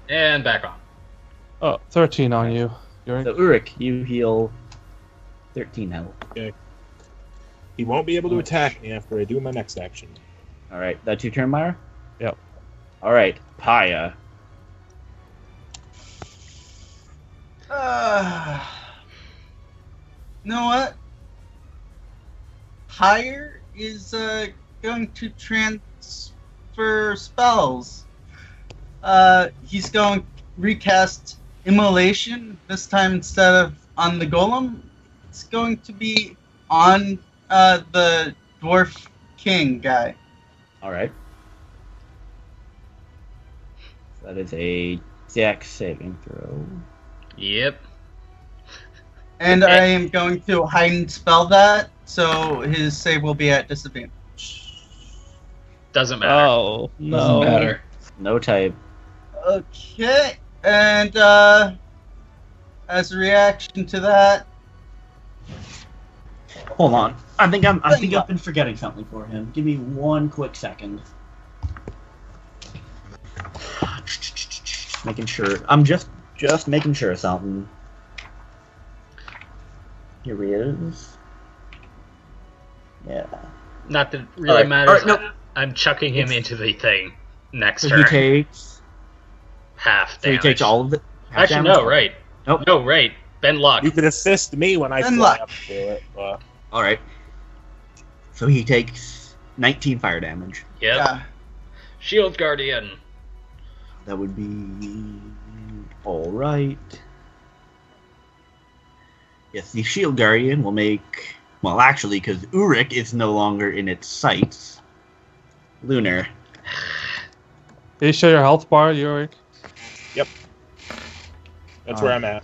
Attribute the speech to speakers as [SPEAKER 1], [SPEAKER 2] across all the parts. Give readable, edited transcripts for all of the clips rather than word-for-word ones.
[SPEAKER 1] And back on.
[SPEAKER 2] Oh, 13 on you. You're
[SPEAKER 3] So Uruk, you heal 13 health.
[SPEAKER 4] Okay. He won't be able to attack me after I do my next action.
[SPEAKER 3] All right, that's your turn, Myra?
[SPEAKER 2] Yep.
[SPEAKER 3] All right, Paya.
[SPEAKER 5] You know what? Higher is going to transfer spells. He's going to recast Immolation. This time, instead of on the golem, it's going to be on the dwarf king guy.
[SPEAKER 3] All right. So that is a Dex saving throw.
[SPEAKER 1] Yep.
[SPEAKER 5] And I am going to heighten spell that, so his save will be at disadvantage.
[SPEAKER 1] Doesn't matter.
[SPEAKER 2] Oh, no.
[SPEAKER 6] Doesn't matter.
[SPEAKER 3] No type.
[SPEAKER 5] Okay, and as a reaction to that,
[SPEAKER 3] Hold on. I think I've been forgetting something for him. Give me one quick second. Making sure. I'm just making sure of something. Here he is. Yeah.
[SPEAKER 1] Not that it really
[SPEAKER 3] Alright,
[SPEAKER 1] matters.
[SPEAKER 3] alright, no.
[SPEAKER 1] I'm chucking him into the thing next
[SPEAKER 3] So
[SPEAKER 1] turn.
[SPEAKER 3] he takes.
[SPEAKER 1] Half
[SPEAKER 3] So he
[SPEAKER 1] damage.
[SPEAKER 3] takes all of it. half
[SPEAKER 1] Actually,
[SPEAKER 3] damage?
[SPEAKER 1] no, right.
[SPEAKER 3] Nope.
[SPEAKER 1] No, right. Ben Luck.
[SPEAKER 4] You could assist me when I
[SPEAKER 5] Then
[SPEAKER 4] fly
[SPEAKER 5] luck.
[SPEAKER 4] up to do it. But
[SPEAKER 3] All right. So he takes 19 fire damage.
[SPEAKER 1] Yep.
[SPEAKER 5] yeah,
[SPEAKER 1] Shield Guardian.
[SPEAKER 3] That would be all right. Yes, the shield guardian will make. Well, actually, because Uruk is no longer in its sights. Lunar.
[SPEAKER 2] Did you show your health bar, Yorick?
[SPEAKER 4] that's where I'm at.
[SPEAKER 6] It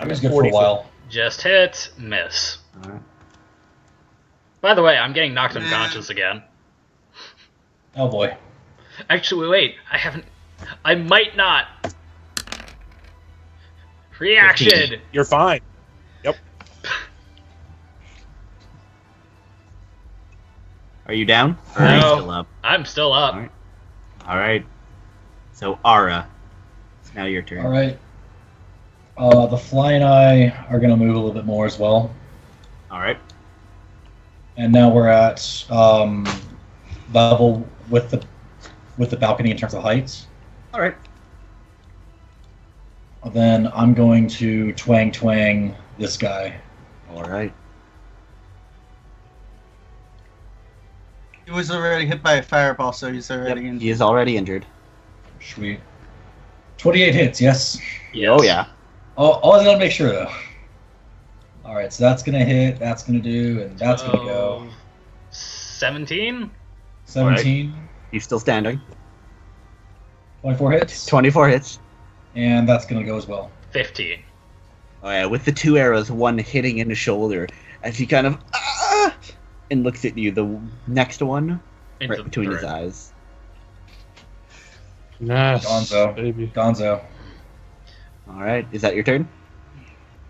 [SPEAKER 4] I'm
[SPEAKER 6] was
[SPEAKER 4] at
[SPEAKER 6] good for a
[SPEAKER 4] 44.
[SPEAKER 6] while.
[SPEAKER 1] Just hit. Miss.
[SPEAKER 3] All right.
[SPEAKER 1] By the way, I'm getting knocked unconscious again.
[SPEAKER 6] Oh boy.
[SPEAKER 1] Actually, wait. I might not. Reaction.
[SPEAKER 4] You're fine.
[SPEAKER 3] Are you down? Or are you
[SPEAKER 1] No.
[SPEAKER 3] still up?
[SPEAKER 1] I'm still up.
[SPEAKER 3] Alright. All right. So Ara, it's now your turn.
[SPEAKER 6] All right. The Fly and I are going to move a little bit more as well.
[SPEAKER 3] All right.
[SPEAKER 6] And now we're at level with the balcony in terms of heights.
[SPEAKER 3] All right.
[SPEAKER 6] Then I'm going to twang this guy.
[SPEAKER 3] All right.
[SPEAKER 5] he was already hit by a fireball, so he's
[SPEAKER 3] Yep.
[SPEAKER 5] already in.
[SPEAKER 3] He is already injured.
[SPEAKER 6] Sweet. 28 hits, yes.
[SPEAKER 1] Yes.
[SPEAKER 3] Oh yeah.
[SPEAKER 6] Oh, I gotta make sure though. All right, so that's gonna hit, that's gonna do, and that's gonna go.
[SPEAKER 1] 17?
[SPEAKER 6] 17,
[SPEAKER 3] He's still standing.
[SPEAKER 6] 24 hits,
[SPEAKER 3] 24 hits.
[SPEAKER 6] and that's gonna go as well.
[SPEAKER 1] 15.
[SPEAKER 3] Oh yeah, with the two arrows, one hitting in the shoulder, as he kind of and looks at you. The next one
[SPEAKER 1] Into
[SPEAKER 3] right between his
[SPEAKER 1] the
[SPEAKER 3] eyes.
[SPEAKER 2] Yes,
[SPEAKER 6] Gonzo.
[SPEAKER 2] baby.
[SPEAKER 6] Gonzo.
[SPEAKER 3] All right, is that your turn?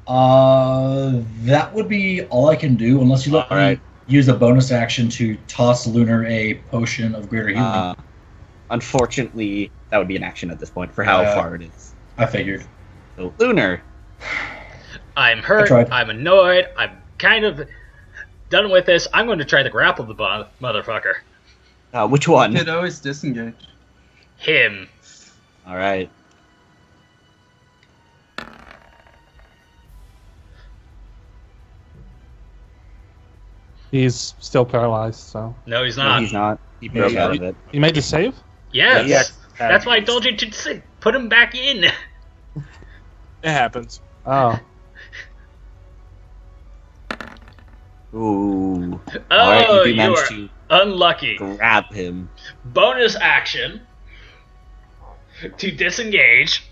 [SPEAKER 6] That would be all I can do, unless you let
[SPEAKER 3] All
[SPEAKER 6] me
[SPEAKER 3] right.
[SPEAKER 6] use a bonus action to toss Lunar a potion of greater healing.
[SPEAKER 3] Unfortunately, that would be an action at this point for how
[SPEAKER 6] Yeah.
[SPEAKER 3] far it is.
[SPEAKER 6] I figured.
[SPEAKER 3] So Lunar.
[SPEAKER 1] I'm hurt.
[SPEAKER 6] tried.
[SPEAKER 1] I'm annoyed. I'm kind of done with this. I'm going to try to grapple the motherfucker.
[SPEAKER 3] Which one?
[SPEAKER 5] Could always disengage.
[SPEAKER 1] Him.
[SPEAKER 3] All right.
[SPEAKER 2] He's still paralyzed, so.
[SPEAKER 1] No, he's
[SPEAKER 3] No,
[SPEAKER 1] not.
[SPEAKER 3] he's not. He broke
[SPEAKER 2] Yeah.
[SPEAKER 3] out of it.
[SPEAKER 2] You made the save?
[SPEAKER 1] Yes.
[SPEAKER 4] Yeah.
[SPEAKER 1] That's why I told you to put him back in.
[SPEAKER 4] It happens.
[SPEAKER 2] Oh.
[SPEAKER 3] Ooh.
[SPEAKER 1] Oh,
[SPEAKER 3] All right, you do
[SPEAKER 1] you
[SPEAKER 3] manage
[SPEAKER 1] are
[SPEAKER 3] to
[SPEAKER 1] unlucky.
[SPEAKER 3] grab him.
[SPEAKER 1] Bonus action to disengage.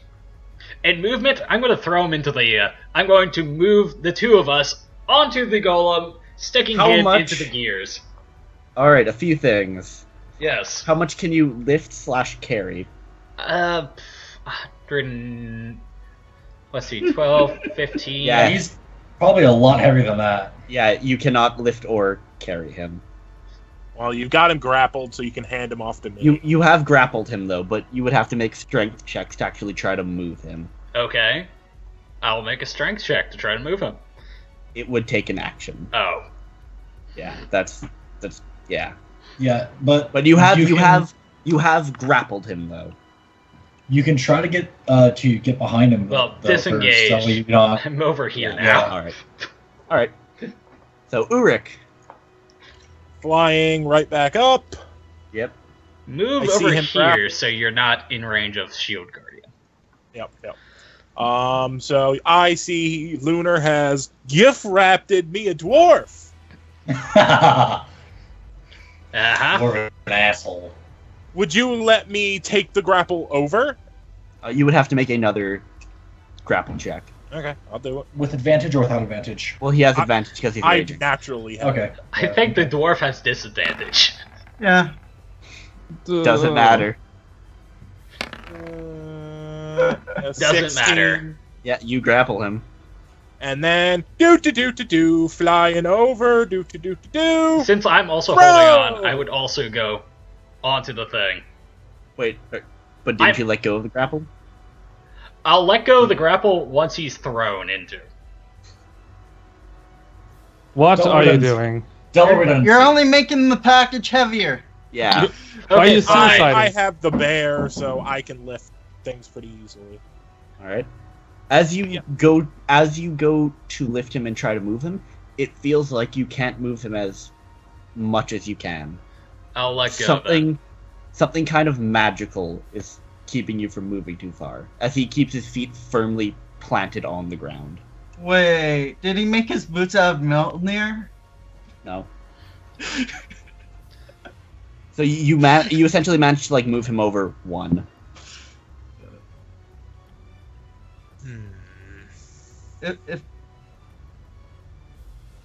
[SPEAKER 1] And movement, I'm going to throw him into the... I'm going to move the two of us onto the golem, sticking
[SPEAKER 3] How
[SPEAKER 1] him
[SPEAKER 3] much?
[SPEAKER 1] into the gears.
[SPEAKER 3] All right, a few things.
[SPEAKER 1] Yes.
[SPEAKER 3] How much can you lift/carry?
[SPEAKER 1] 100 and... Let's see, 12, 15...
[SPEAKER 3] Yeah.
[SPEAKER 6] He's probably a lot heavier than that.
[SPEAKER 3] Yeah, you cannot lift or carry him.
[SPEAKER 4] Well, you've got him grappled, so you can hand him off to me.
[SPEAKER 3] You have grappled him though, but you would have to make strength checks to actually try to move him.
[SPEAKER 1] Okay. I'll make a strength check to try to move him.
[SPEAKER 3] It would take an action.
[SPEAKER 1] Oh.
[SPEAKER 3] Yeah, that's yeah.
[SPEAKER 6] Yeah, but
[SPEAKER 3] you
[SPEAKER 6] can-
[SPEAKER 3] have grappled him though.
[SPEAKER 6] You can try to get behind him.
[SPEAKER 1] Well,
[SPEAKER 6] though,
[SPEAKER 1] disengage.
[SPEAKER 6] first, so you don't-
[SPEAKER 1] I'm over here
[SPEAKER 6] Yeah.
[SPEAKER 1] now.
[SPEAKER 3] All right. So Uruk.
[SPEAKER 4] Flying right back up.
[SPEAKER 3] Yep.
[SPEAKER 1] Move
[SPEAKER 4] I see
[SPEAKER 1] over
[SPEAKER 4] him
[SPEAKER 1] here
[SPEAKER 4] grapple.
[SPEAKER 1] so you're not in range of Shield Guardian.
[SPEAKER 4] Yep. So I see Lunar has gift-wrapped me a dwarf.
[SPEAKER 1] Uh-huh.
[SPEAKER 6] You're an asshole.
[SPEAKER 4] Would you let me take the grapple over?
[SPEAKER 3] You would have to make another grapple check.
[SPEAKER 4] Okay, I'll do it.
[SPEAKER 6] With advantage or without advantage?
[SPEAKER 3] Well, he has advantage because he's
[SPEAKER 4] I
[SPEAKER 3] raging.
[SPEAKER 4] naturally have.
[SPEAKER 6] Okay.
[SPEAKER 1] I think the dwarf has disadvantage.
[SPEAKER 5] Yeah.
[SPEAKER 3] Doesn't matter.
[SPEAKER 1] Doesn't matter.
[SPEAKER 3] Yeah, you grapple him.
[SPEAKER 4] And then flying over, do.
[SPEAKER 1] Since I'm also
[SPEAKER 4] Bro!
[SPEAKER 1] holding on, I would also go onto the thing.
[SPEAKER 3] Wait, but didn't you let go of the grapple?
[SPEAKER 1] I'll let go of the grapple once he's thrown into.
[SPEAKER 2] What
[SPEAKER 6] Double
[SPEAKER 2] are you
[SPEAKER 6] redundancy.
[SPEAKER 2] doing?
[SPEAKER 6] Double redundancy.
[SPEAKER 5] You're only making the package heavier.
[SPEAKER 3] Yeah.
[SPEAKER 2] Why are you
[SPEAKER 1] fine.
[SPEAKER 2] suiciding?
[SPEAKER 4] I have the bear, so I can lift things pretty easily.
[SPEAKER 3] All right. As you go to lift him and try to move him, it feels like you can't move him as much as you can.
[SPEAKER 1] I'll let go
[SPEAKER 3] Something kind of magical is keeping you from moving too far, as he keeps his feet firmly planted on the ground.
[SPEAKER 5] Wait, did he make his boots out of Mjolnir?
[SPEAKER 3] No. So you essentially managed to move him over one.
[SPEAKER 5] If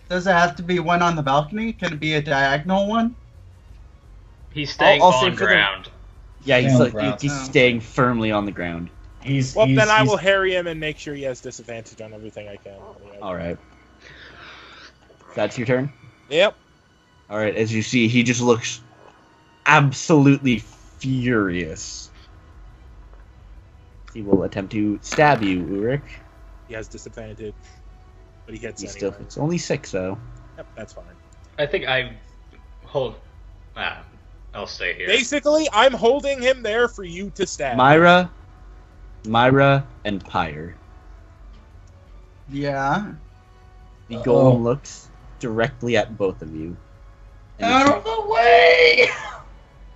[SPEAKER 5] does it have to be one on the balcony? Can it be a diagonal one?
[SPEAKER 1] He's staying
[SPEAKER 3] I'll say
[SPEAKER 1] on
[SPEAKER 3] for the-
[SPEAKER 1] ground.
[SPEAKER 3] Yeah,
[SPEAKER 6] Stay on the ground.
[SPEAKER 3] he's
[SPEAKER 5] Oh.
[SPEAKER 3] staying firmly on the ground.
[SPEAKER 4] Then I will harry him and make sure he has disadvantage on everything I can.
[SPEAKER 3] All right. That's your turn.
[SPEAKER 4] Yep.
[SPEAKER 3] All right. As you see, he just looks absolutely furious. He will attempt to stab you, Uruk.
[SPEAKER 4] He has disadvantage, but he hits
[SPEAKER 3] He's
[SPEAKER 4] anyway.
[SPEAKER 3] still. It's only 6 though.
[SPEAKER 4] Yep, that's fine.
[SPEAKER 1] I think I'll stay here.
[SPEAKER 4] Basically, I'm holding him there for you to stab.
[SPEAKER 3] Myra, and Pyre.
[SPEAKER 5] Yeah.
[SPEAKER 3] The golem looks directly at both of you. And you
[SPEAKER 6] Out of the way!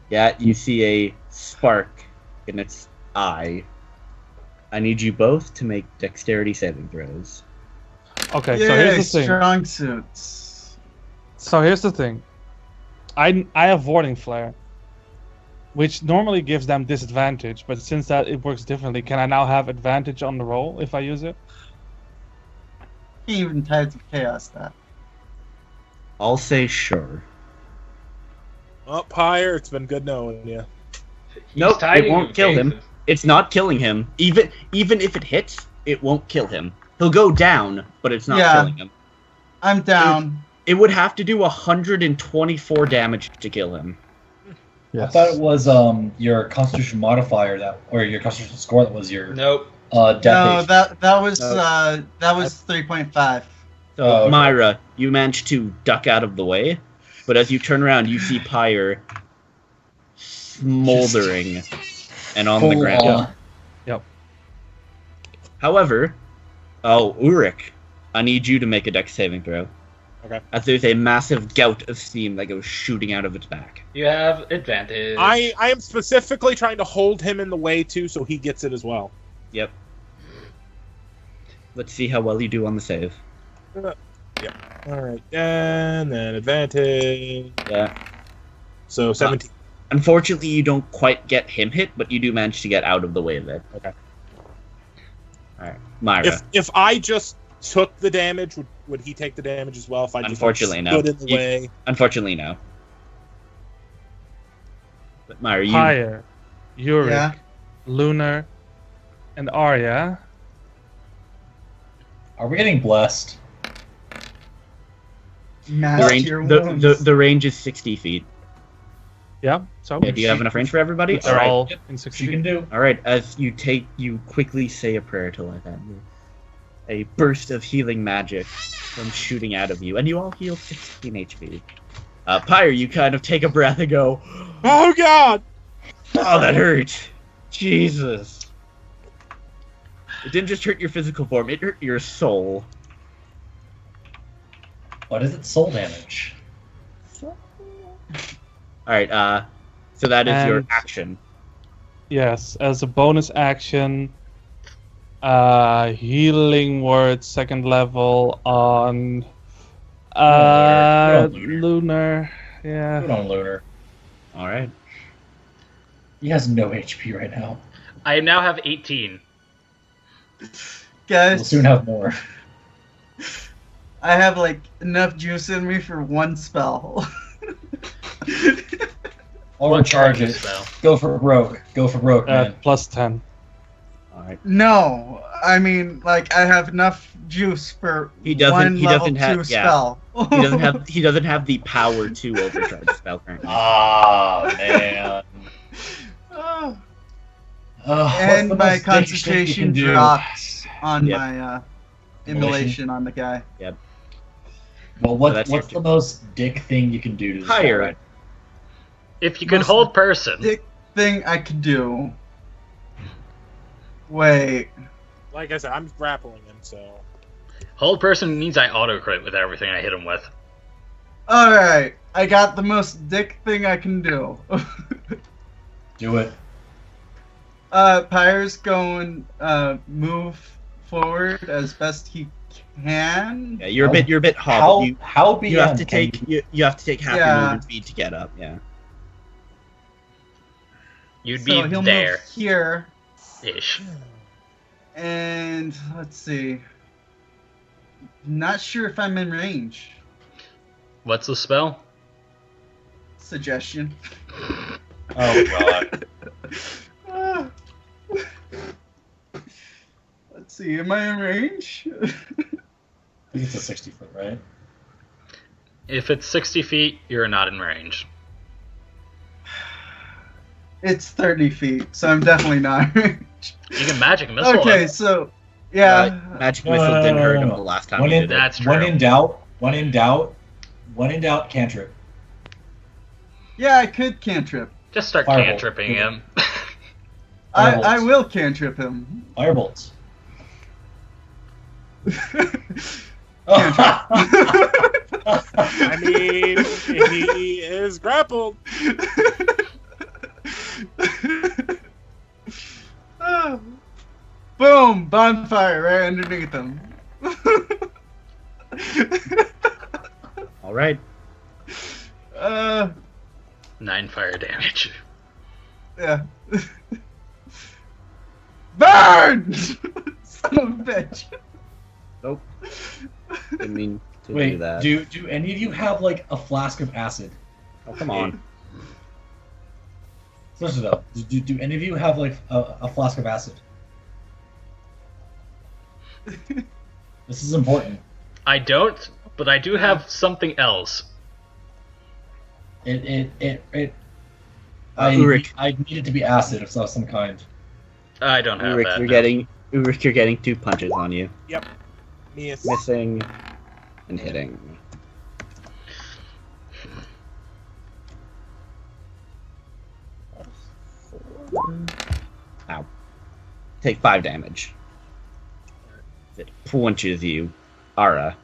[SPEAKER 3] Yeah, you see a spark in its eye. I need you both to make dexterity saving throws.
[SPEAKER 2] Okay, so
[SPEAKER 5] Yay,
[SPEAKER 2] here's the thing.
[SPEAKER 5] strong suits.
[SPEAKER 2] So here's the thing. I have Warding Flare, which normally gives them disadvantage, but since that it works differently, can I now have advantage on the roll if I use it?
[SPEAKER 5] Can't even Tides of Chaos that.
[SPEAKER 3] I'll say sure.
[SPEAKER 4] Oh, Pyre, it's been good knowing you.
[SPEAKER 3] Nope,
[SPEAKER 1] tied
[SPEAKER 3] it won't
[SPEAKER 1] in
[SPEAKER 3] kill him.
[SPEAKER 1] cases.
[SPEAKER 3] It's not killing him. Even if it hits, it won't kill him. He'll go down, but it's not
[SPEAKER 5] Yeah.
[SPEAKER 3] killing him.
[SPEAKER 5] I'm down.
[SPEAKER 3] It would have to do 124 damage to kill him.
[SPEAKER 6] I thought it was your Constitution modifier or your Constitution score that was your
[SPEAKER 1] Nope.
[SPEAKER 6] death.
[SPEAKER 5] No,
[SPEAKER 6] age.
[SPEAKER 5] that was
[SPEAKER 3] No.
[SPEAKER 5] 3.5.
[SPEAKER 3] So,
[SPEAKER 6] Oh, okay.
[SPEAKER 3] Myra, you managed to duck out of the way, but as you turn around, you see Pyre smoldering and on the
[SPEAKER 6] Full
[SPEAKER 3] ground.
[SPEAKER 6] on.
[SPEAKER 3] However, Uruk, I need you to make a dex saving throw.
[SPEAKER 4] Okay.
[SPEAKER 3] As there's a massive gout of steam that goes shooting out of its back.
[SPEAKER 1] You have advantage.
[SPEAKER 4] I am specifically trying to hold him in the way, too, so he gets it as well.
[SPEAKER 3] Yep. Let's see how well you do on the save.
[SPEAKER 4] Alright, and then advantage.
[SPEAKER 3] Yeah.
[SPEAKER 4] So 17.
[SPEAKER 3] Unfortunately, you don't quite get him hit, but you do manage to get out of the way of it.
[SPEAKER 4] Okay.
[SPEAKER 3] Alright. Myra.
[SPEAKER 4] If I just took the damage, would he take the damage as well? If I just
[SPEAKER 3] Unfortunately, no.
[SPEAKER 4] stood in the way?
[SPEAKER 3] Unfortunately, no. But Myra, you...
[SPEAKER 2] Pyre, Yurick,
[SPEAKER 5] Yeah.
[SPEAKER 2] Lunar, and Arya.
[SPEAKER 6] Are we getting blessed?
[SPEAKER 3] The
[SPEAKER 5] Master
[SPEAKER 3] range,
[SPEAKER 5] your
[SPEAKER 3] the,
[SPEAKER 5] wounds.
[SPEAKER 3] the range is 60 feet.
[SPEAKER 2] Yeah. So
[SPEAKER 3] Okay, do you have enough range for everybody?
[SPEAKER 2] they're
[SPEAKER 3] Alright.
[SPEAKER 2] all
[SPEAKER 6] Yep.
[SPEAKER 2] in 60
[SPEAKER 6] She can
[SPEAKER 2] feet.
[SPEAKER 6] do.
[SPEAKER 3] All right, as you quickly say a prayer to let that move. A burst of healing magic comes shooting out of you, and you all heal 16 HP. Pyre, you kind of take a breath and go,
[SPEAKER 4] Oh God!
[SPEAKER 3] "Oh, that hurt! Jesus!" It didn't just hurt your physical form; it hurt your soul.
[SPEAKER 6] What is it? Soul damage.
[SPEAKER 3] All right, so that is your
[SPEAKER 2] And-
[SPEAKER 3] action.
[SPEAKER 2] Yes, as a bonus action, healing word 2nd level on
[SPEAKER 6] Lunar.
[SPEAKER 2] lunar. Yeah.
[SPEAKER 6] Good on Lunar.
[SPEAKER 3] All right.
[SPEAKER 6] He has no HP right now.
[SPEAKER 1] I now have 18.
[SPEAKER 6] We'll
[SPEAKER 5] Guys,
[SPEAKER 6] soon have more.
[SPEAKER 5] I have like enough juice in me for one spell.
[SPEAKER 6] I'll
[SPEAKER 1] What
[SPEAKER 6] recharge
[SPEAKER 1] charge
[SPEAKER 6] it.
[SPEAKER 1] spell?
[SPEAKER 6] Go for broke. Go for broke, man.
[SPEAKER 2] Plus 10.
[SPEAKER 3] All right.
[SPEAKER 5] No, I mean like I have enough juice for
[SPEAKER 3] He doesn't-
[SPEAKER 5] one
[SPEAKER 3] he
[SPEAKER 5] level
[SPEAKER 3] doesn't have-
[SPEAKER 5] 2
[SPEAKER 3] yeah.
[SPEAKER 5] spell.
[SPEAKER 3] He doesn't have the power to overcharge the spell currently.
[SPEAKER 6] Ah, man.
[SPEAKER 5] Ah.
[SPEAKER 6] What's
[SPEAKER 5] And
[SPEAKER 6] the
[SPEAKER 5] my
[SPEAKER 6] most dangerous thing you
[SPEAKER 5] concentration
[SPEAKER 6] can do?
[SPEAKER 5] drops on
[SPEAKER 3] Yep.
[SPEAKER 5] my immolation on the guy.
[SPEAKER 6] Well,
[SPEAKER 3] So that's
[SPEAKER 6] what's
[SPEAKER 3] your
[SPEAKER 6] the most dick thing you can do to this
[SPEAKER 3] Higher.
[SPEAKER 6] guy?
[SPEAKER 1] If you could
[SPEAKER 5] Most
[SPEAKER 1] hold person,
[SPEAKER 5] Dick thing I could do. Wait.
[SPEAKER 4] Like I said, I'm grappling him, so
[SPEAKER 1] hold person means I auto crit with everything I hit him with.
[SPEAKER 5] Alright. I got the most dick thing I can do.
[SPEAKER 6] Do it.
[SPEAKER 5] Pyre's going move forward as best he can.
[SPEAKER 3] Yeah, you're a bit hobbled.
[SPEAKER 6] How beyond
[SPEAKER 3] You have to
[SPEAKER 6] can
[SPEAKER 3] take you have to take half your
[SPEAKER 5] Yeah.
[SPEAKER 3] movement speed to get up. Yeah.
[SPEAKER 1] You'd
[SPEAKER 5] So
[SPEAKER 1] be
[SPEAKER 5] he'll
[SPEAKER 1] there
[SPEAKER 5] move here,
[SPEAKER 1] ish.
[SPEAKER 5] and let's see. Not sure if I'm in range.
[SPEAKER 1] What's the spell?
[SPEAKER 5] Suggestion.
[SPEAKER 6] Oh god.
[SPEAKER 5] Ah. Let's see. Am I in range?
[SPEAKER 6] I think it's a 60 foot, right?
[SPEAKER 1] If it's 60 feet, you're not in range.
[SPEAKER 5] It's 30 feet, so I'm definitely not in range.
[SPEAKER 1] You can magic missile
[SPEAKER 5] Okay,
[SPEAKER 1] it.
[SPEAKER 5] so yeah.
[SPEAKER 3] Magic
[SPEAKER 6] No,
[SPEAKER 3] missile
[SPEAKER 6] no, no,
[SPEAKER 3] didn't
[SPEAKER 6] no,
[SPEAKER 3] hurt
[SPEAKER 6] no,
[SPEAKER 3] him
[SPEAKER 6] no.
[SPEAKER 3] the last time
[SPEAKER 6] When
[SPEAKER 3] he
[SPEAKER 6] in,
[SPEAKER 3] did it.
[SPEAKER 1] That's
[SPEAKER 6] when
[SPEAKER 1] true.
[SPEAKER 6] in doubt, cantrip.
[SPEAKER 5] Yeah, I could cantrip.
[SPEAKER 1] Just start
[SPEAKER 6] Firebolt.
[SPEAKER 1] cantripping him.
[SPEAKER 5] I
[SPEAKER 6] Firebolt.
[SPEAKER 5] will cantrip him.
[SPEAKER 6] Firebolts.
[SPEAKER 4] I mean, he is grappled.
[SPEAKER 5] Ah. Boom! Bonfire right underneath him.
[SPEAKER 3] All right.
[SPEAKER 1] 9 fire damage.
[SPEAKER 5] Yeah. Burn! Son of a bitch.
[SPEAKER 3] Nope. Didn't mean to do
[SPEAKER 6] Wait,
[SPEAKER 3] that.
[SPEAKER 6] do any of you have like a flask of acid?
[SPEAKER 3] Oh, come on.
[SPEAKER 6] Listen though, do any of you have like a flask of acid? This is important.
[SPEAKER 1] I don't, but I do have something else.
[SPEAKER 6] Ulrich. I need it to be acid of some kind.
[SPEAKER 1] I don't have
[SPEAKER 3] Ulrich,
[SPEAKER 1] that.
[SPEAKER 3] you're getting 2 punches on you.
[SPEAKER 4] Miss.
[SPEAKER 3] Missing and hitting. Ow. Take 5 damage. It punches you. Ara.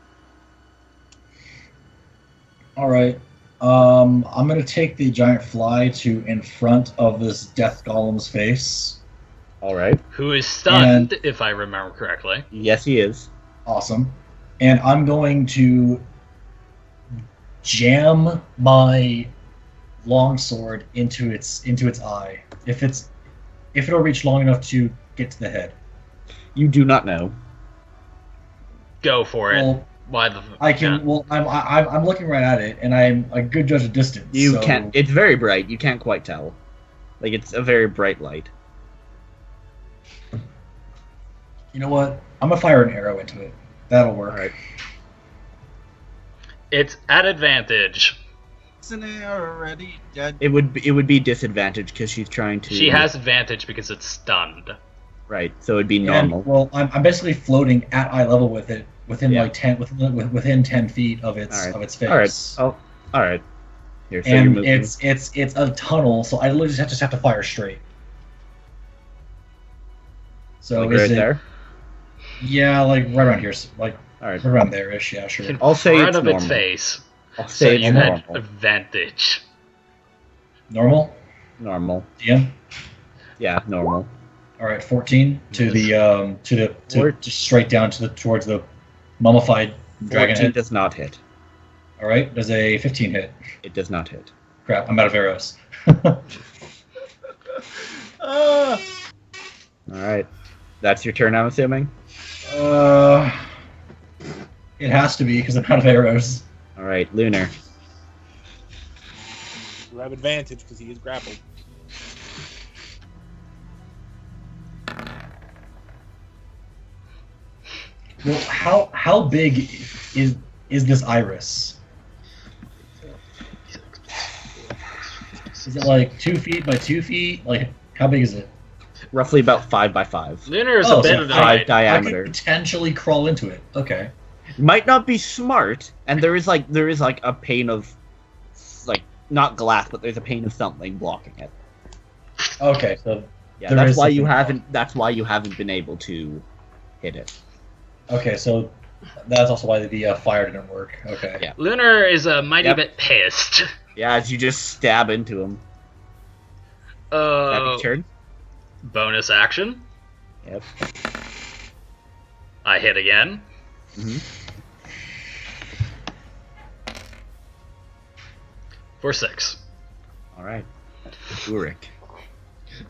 [SPEAKER 6] All right. I'm gonna take the giant fly to in front of this death golem's face.
[SPEAKER 3] Alright.
[SPEAKER 1] Who is stunned, if I remember correctly.
[SPEAKER 3] Yes, he is.
[SPEAKER 6] Awesome. And I'm going to jam my longsword into its eye. If it'll reach long enough to get to the head.
[SPEAKER 3] You do not know.
[SPEAKER 1] Go for it.
[SPEAKER 6] Well,
[SPEAKER 1] Why the?
[SPEAKER 6] I can. Well, I'm looking right at it, and I'm a good judge of distance.
[SPEAKER 3] You
[SPEAKER 6] so-
[SPEAKER 3] can't. It's very bright. You can't quite tell. Like, it's a very bright light.
[SPEAKER 6] You know what? I'm gonna fire an arrow into it. That'll work.
[SPEAKER 3] Alright.
[SPEAKER 1] It's at advantage.
[SPEAKER 5] isn't it already dead?
[SPEAKER 3] It would be disadvantage because she's trying to.
[SPEAKER 1] She has advantage because it's stunned.
[SPEAKER 3] Right, so it'd be normal.
[SPEAKER 6] And, well, I'm basically floating at eye level with it within
[SPEAKER 1] Yeah.
[SPEAKER 6] like 10 within 10 feet of its
[SPEAKER 3] Alright.
[SPEAKER 6] of its face.
[SPEAKER 3] All right. Oh, all right. Here, so you're
[SPEAKER 6] And
[SPEAKER 3] moving.
[SPEAKER 6] it's a tunnel, so I literally just have to fire straight. So
[SPEAKER 3] Like
[SPEAKER 6] is
[SPEAKER 3] right
[SPEAKER 6] it?
[SPEAKER 3] there.
[SPEAKER 6] Yeah, like right around here, like
[SPEAKER 3] All right.
[SPEAKER 6] right around there-ish. Yeah, sure.
[SPEAKER 1] In
[SPEAKER 3] I'll say
[SPEAKER 1] front
[SPEAKER 3] it's
[SPEAKER 1] of its
[SPEAKER 3] normal.
[SPEAKER 1] face.
[SPEAKER 3] I'll
[SPEAKER 1] So
[SPEAKER 3] say it's
[SPEAKER 1] you had
[SPEAKER 3] normal.
[SPEAKER 1] advantage.
[SPEAKER 6] Normal.
[SPEAKER 3] Normal.
[SPEAKER 6] DM.
[SPEAKER 3] Yeah, normal.
[SPEAKER 6] All right, 14 to
[SPEAKER 3] Or-
[SPEAKER 6] just straight down towards the mummified dragon
[SPEAKER 3] 14
[SPEAKER 6] head.
[SPEAKER 3] does not hit.
[SPEAKER 6] All right, does a 15 hit?
[SPEAKER 3] It does not hit.
[SPEAKER 6] Crap, I'm out of arrows.
[SPEAKER 3] All right. That's your turn, I'm assuming.
[SPEAKER 6] It has to be because I'm out of arrows.
[SPEAKER 3] All right, Lunar.
[SPEAKER 4] You have advantage because he is grappled.
[SPEAKER 6] Well, how big is this iris? Is it like 2 feet by 2 feet? Like how big is it?
[SPEAKER 3] Roughly about 5 by 5.
[SPEAKER 1] Lunar is
[SPEAKER 6] Oh,
[SPEAKER 1] a bit
[SPEAKER 6] so
[SPEAKER 1] of the
[SPEAKER 3] 5
[SPEAKER 1] height.
[SPEAKER 6] I could
[SPEAKER 3] diameter.
[SPEAKER 6] potentially crawl into it. Okay.
[SPEAKER 3] Might not be smart, and there is like a pane of, like, not glass, but there's a pane of something blocking it.
[SPEAKER 6] Okay. So
[SPEAKER 3] Yeah,
[SPEAKER 6] There
[SPEAKER 3] that's
[SPEAKER 6] is
[SPEAKER 3] why you
[SPEAKER 6] something
[SPEAKER 3] haven't. That's why you haven't been able to hit it.
[SPEAKER 6] okay. So that's also why the fire didn't work. Okay.
[SPEAKER 3] Yeah.
[SPEAKER 1] Lunar is a mighty
[SPEAKER 3] Yep.
[SPEAKER 1] bit pissed.
[SPEAKER 3] Yeah, as you just stab into him. That your turn.
[SPEAKER 1] Bonus action.
[SPEAKER 3] Yep.
[SPEAKER 1] I hit again.
[SPEAKER 3] hmm
[SPEAKER 1] For 6.
[SPEAKER 3] All right. Ulrich.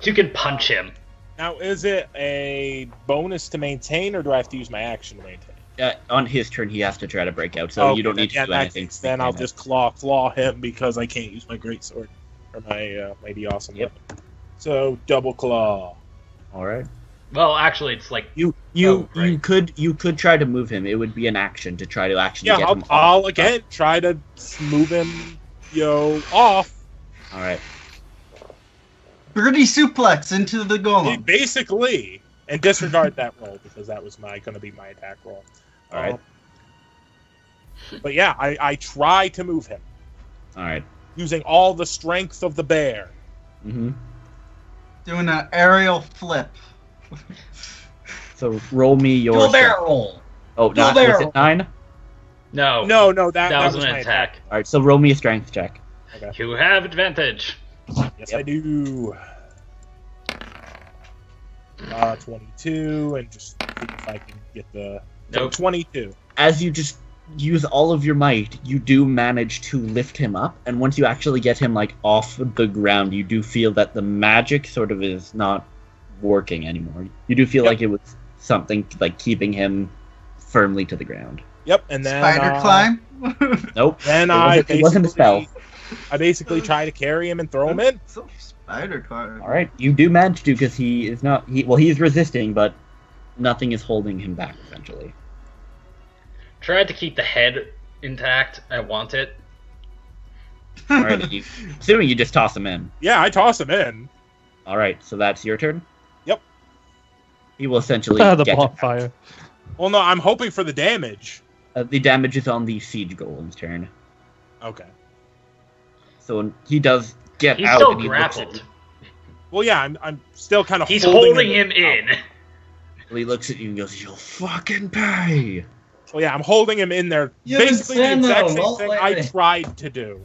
[SPEAKER 1] You can punch him.
[SPEAKER 4] Now, is it a bonus to maintain, or do I have to use my action to maintain?
[SPEAKER 3] On his turn, he has to try to break out, so you don't need to
[SPEAKER 4] in
[SPEAKER 3] do
[SPEAKER 4] that
[SPEAKER 3] anything.
[SPEAKER 4] case, then I'll just claw him because I can't use my greatsword or my mighty awesome
[SPEAKER 3] Yep.
[SPEAKER 4] weapon. So double claw.
[SPEAKER 3] All right.
[SPEAKER 1] Well, actually, it's like
[SPEAKER 3] You
[SPEAKER 1] right.
[SPEAKER 3] could try to move him. It would be an action to try to actually
[SPEAKER 4] Yeah,
[SPEAKER 3] get him.
[SPEAKER 4] I'll again try to move him, off.
[SPEAKER 3] All right.
[SPEAKER 5] Birdie suplex into the golem.
[SPEAKER 4] Basically, and disregard that roll because that was going to be my attack roll.
[SPEAKER 3] All right.
[SPEAKER 4] But yeah, I try to move him
[SPEAKER 3] All right.
[SPEAKER 4] using all the strength of the bear.
[SPEAKER 3] Mm-hmm.
[SPEAKER 5] Doing an aerial flip.
[SPEAKER 3] So roll me your.
[SPEAKER 6] Dual barrel.
[SPEAKER 3] Oh,
[SPEAKER 6] Dual
[SPEAKER 3] not was
[SPEAKER 6] barrel.
[SPEAKER 3] it 9?
[SPEAKER 1] no.
[SPEAKER 4] No, that
[SPEAKER 1] that was
[SPEAKER 4] was
[SPEAKER 1] an
[SPEAKER 4] my
[SPEAKER 1] attack.
[SPEAKER 3] All right. So roll me a strength check.
[SPEAKER 1] You have advantage.
[SPEAKER 4] Yes,
[SPEAKER 3] Yep.
[SPEAKER 4] I do. 22, and just see if I can get the
[SPEAKER 1] Nope.
[SPEAKER 4] 22.
[SPEAKER 3] As you just use all of your might, you do manage to lift him up, and once you actually get him like off the ground, you do feel that the magic sort of is not working anymore. You do feel
[SPEAKER 4] Yep.
[SPEAKER 3] like it was something like keeping him firmly to the ground.
[SPEAKER 4] Yep, and then
[SPEAKER 5] Spider climb.
[SPEAKER 3] Nope.
[SPEAKER 4] Then
[SPEAKER 3] It wasn't a spell.
[SPEAKER 4] I basically try to carry him and throw him in.
[SPEAKER 5] So spider climb.
[SPEAKER 3] All right, you do manage to because he is not. He's resisting, but nothing is holding him back. Essentially.
[SPEAKER 1] Tried to keep the head intact. I want it.
[SPEAKER 3] All right. Assuming you just toss him in.
[SPEAKER 4] Yeah, I toss him in.
[SPEAKER 3] All right, so that's your turn.
[SPEAKER 4] Yep.
[SPEAKER 3] He will essentially
[SPEAKER 2] The
[SPEAKER 3] get
[SPEAKER 2] bonfire.
[SPEAKER 4] Well, no, I'm hoping for the damage.
[SPEAKER 3] the damage is on the siege golem's turn.
[SPEAKER 4] Okay.
[SPEAKER 3] So he does get
[SPEAKER 1] He's
[SPEAKER 3] out.
[SPEAKER 1] still
[SPEAKER 3] and he
[SPEAKER 1] grappled.
[SPEAKER 3] Looks
[SPEAKER 4] Well, yeah, I'm still kind of
[SPEAKER 1] He's holding him in.
[SPEAKER 3] he looks at you and goes, "You'll fucking pay."
[SPEAKER 4] Well, yeah, I'm holding him in there.
[SPEAKER 6] You haven't
[SPEAKER 4] Basically, the
[SPEAKER 6] said
[SPEAKER 4] exact
[SPEAKER 6] no,
[SPEAKER 4] same
[SPEAKER 6] well
[SPEAKER 4] thing
[SPEAKER 6] played.
[SPEAKER 4] I tried to do.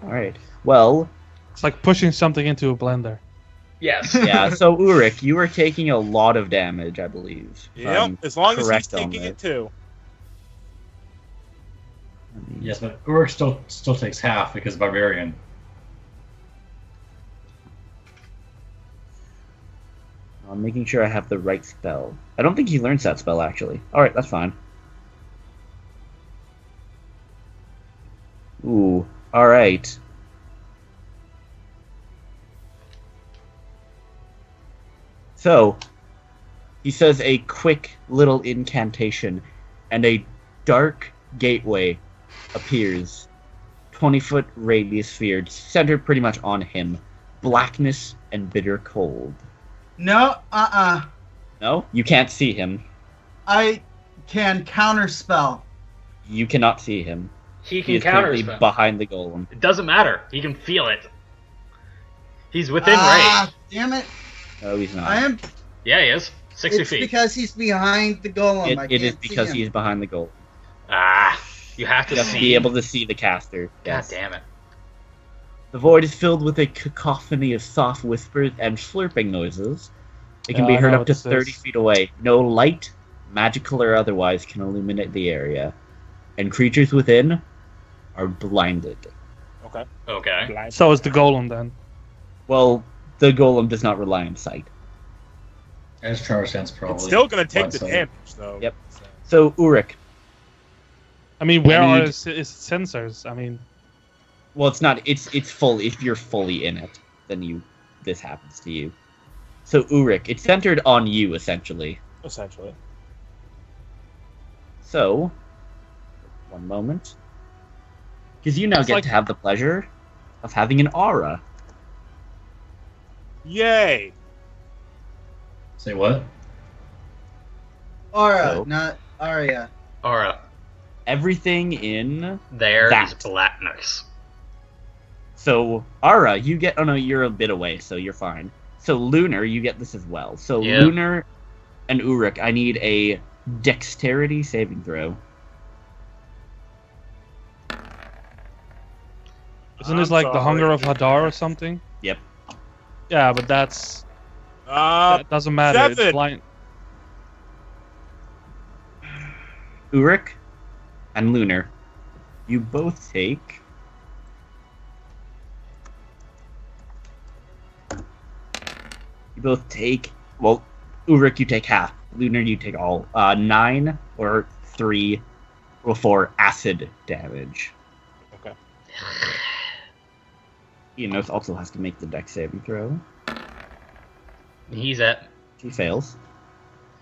[SPEAKER 3] All right. Well,
[SPEAKER 2] It's like pushing something into a blender.
[SPEAKER 1] Yes.
[SPEAKER 3] yeah. So Ulrich, you are taking a lot of damage, I believe. if
[SPEAKER 4] Yep,
[SPEAKER 3] I'm
[SPEAKER 4] as long as he's
[SPEAKER 3] correct on
[SPEAKER 4] taking
[SPEAKER 3] that.
[SPEAKER 4] it too.
[SPEAKER 6] Yes, but Uruk still takes half because barbarian.
[SPEAKER 3] I'm making sure I have the right spell. I don't think he learns that spell actually. All right, that's fine. Ooh. All right. So, he says a quick little incantation, and a dark gateway appears 20-foot radius sphere centered pretty much on him. Blackness and bitter cold.
[SPEAKER 5] No,
[SPEAKER 3] No? You can't see him.
[SPEAKER 5] I can counterspell.
[SPEAKER 3] You cannot see him.
[SPEAKER 1] He
[SPEAKER 3] He
[SPEAKER 1] can
[SPEAKER 3] is currently
[SPEAKER 1] counterspell.
[SPEAKER 3] behind the golem.
[SPEAKER 1] It doesn't matter. He can feel it. He's within
[SPEAKER 5] Ah,
[SPEAKER 1] range.
[SPEAKER 5] damn it!
[SPEAKER 3] No, he's not.
[SPEAKER 5] I am.
[SPEAKER 1] Yeah, he is. 60
[SPEAKER 5] It's
[SPEAKER 1] feet.
[SPEAKER 5] because he's behind the golem. I
[SPEAKER 3] It
[SPEAKER 5] can't
[SPEAKER 3] is
[SPEAKER 5] see
[SPEAKER 3] because
[SPEAKER 5] him.
[SPEAKER 3] he is behind the golem.
[SPEAKER 1] Ah, you have to
[SPEAKER 3] You have to
[SPEAKER 1] see.
[SPEAKER 3] be able to see the caster.
[SPEAKER 1] God
[SPEAKER 3] Yes.
[SPEAKER 1] damn it.
[SPEAKER 3] The void is filled with a cacophony of soft whispers and slurping noises. It can
[SPEAKER 2] Yeah,
[SPEAKER 3] be
[SPEAKER 2] I
[SPEAKER 3] heard
[SPEAKER 2] know
[SPEAKER 3] up
[SPEAKER 2] what
[SPEAKER 3] to
[SPEAKER 2] this
[SPEAKER 3] 30
[SPEAKER 2] is.
[SPEAKER 3] feet away. No light, magical or otherwise, can illuminate the area. And creatures within are blinded.
[SPEAKER 4] Okay.
[SPEAKER 1] Okay.
[SPEAKER 4] Blind.
[SPEAKER 2] So is the golem then.
[SPEAKER 3] Well, the golem does not rely on sight.
[SPEAKER 6] As Trevor sense probably.
[SPEAKER 4] It's still gonna take the
[SPEAKER 6] blindsided.
[SPEAKER 4] damage, though.
[SPEAKER 3] Yep.
[SPEAKER 4] So-
[SPEAKER 3] So, Uruk.
[SPEAKER 2] I mean, where
[SPEAKER 3] I
[SPEAKER 2] are
[SPEAKER 3] need-
[SPEAKER 2] his sensors? I mean,
[SPEAKER 3] Well, it's not. It's full. If you're fully in it, then this happens to you. So, Uruk, it's centered on you, essentially.
[SPEAKER 4] essentially.
[SPEAKER 3] So, one moment. Because you now
[SPEAKER 2] It's
[SPEAKER 3] get
[SPEAKER 2] like-
[SPEAKER 3] to have the pleasure of having an aura.
[SPEAKER 4] Yay!
[SPEAKER 6] Say what?
[SPEAKER 5] Aura,
[SPEAKER 3] So-
[SPEAKER 5] not Aria.
[SPEAKER 1] Aura.
[SPEAKER 3] Everything in...
[SPEAKER 1] There is
[SPEAKER 3] That.
[SPEAKER 1] blackness.
[SPEAKER 3] So, Aura, you get... Oh, no, you're a bit away, so you're fine. So, Lunar, you get this as well. So,
[SPEAKER 1] Yeah.
[SPEAKER 3] Lunar and Uruk, I need a dexterity saving throw.
[SPEAKER 2] isn't this
[SPEAKER 4] I'm
[SPEAKER 2] like the
[SPEAKER 4] sorry.
[SPEAKER 2] hunger of Hadar or something?
[SPEAKER 3] Yep.
[SPEAKER 2] Yeah, but that doesn't matter. It's
[SPEAKER 4] 7.
[SPEAKER 2] blind.
[SPEAKER 3] Uruk and Lunar, you both take... Well, Uruk, you take half. Lunar, you take all. 9 or 3 or 4 acid damage.
[SPEAKER 4] Okay.
[SPEAKER 3] Enos also has to make the dex saving throw.
[SPEAKER 1] He's at.
[SPEAKER 3] He fails.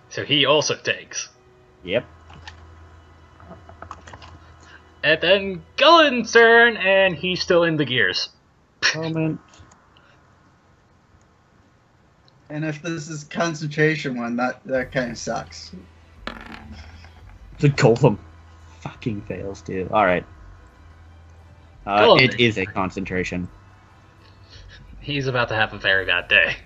[SPEAKER 1] So he also takes.
[SPEAKER 3] Yep.
[SPEAKER 1] And then Gullen's turn, and he's still in the gears.
[SPEAKER 3] Moment.
[SPEAKER 5] And if this is concentration one, that kind of sucks.
[SPEAKER 3] The golem fucking fails too. Alright.
[SPEAKER 1] Golem.
[SPEAKER 3] It is a concentration.
[SPEAKER 1] He's about to have a very bad day.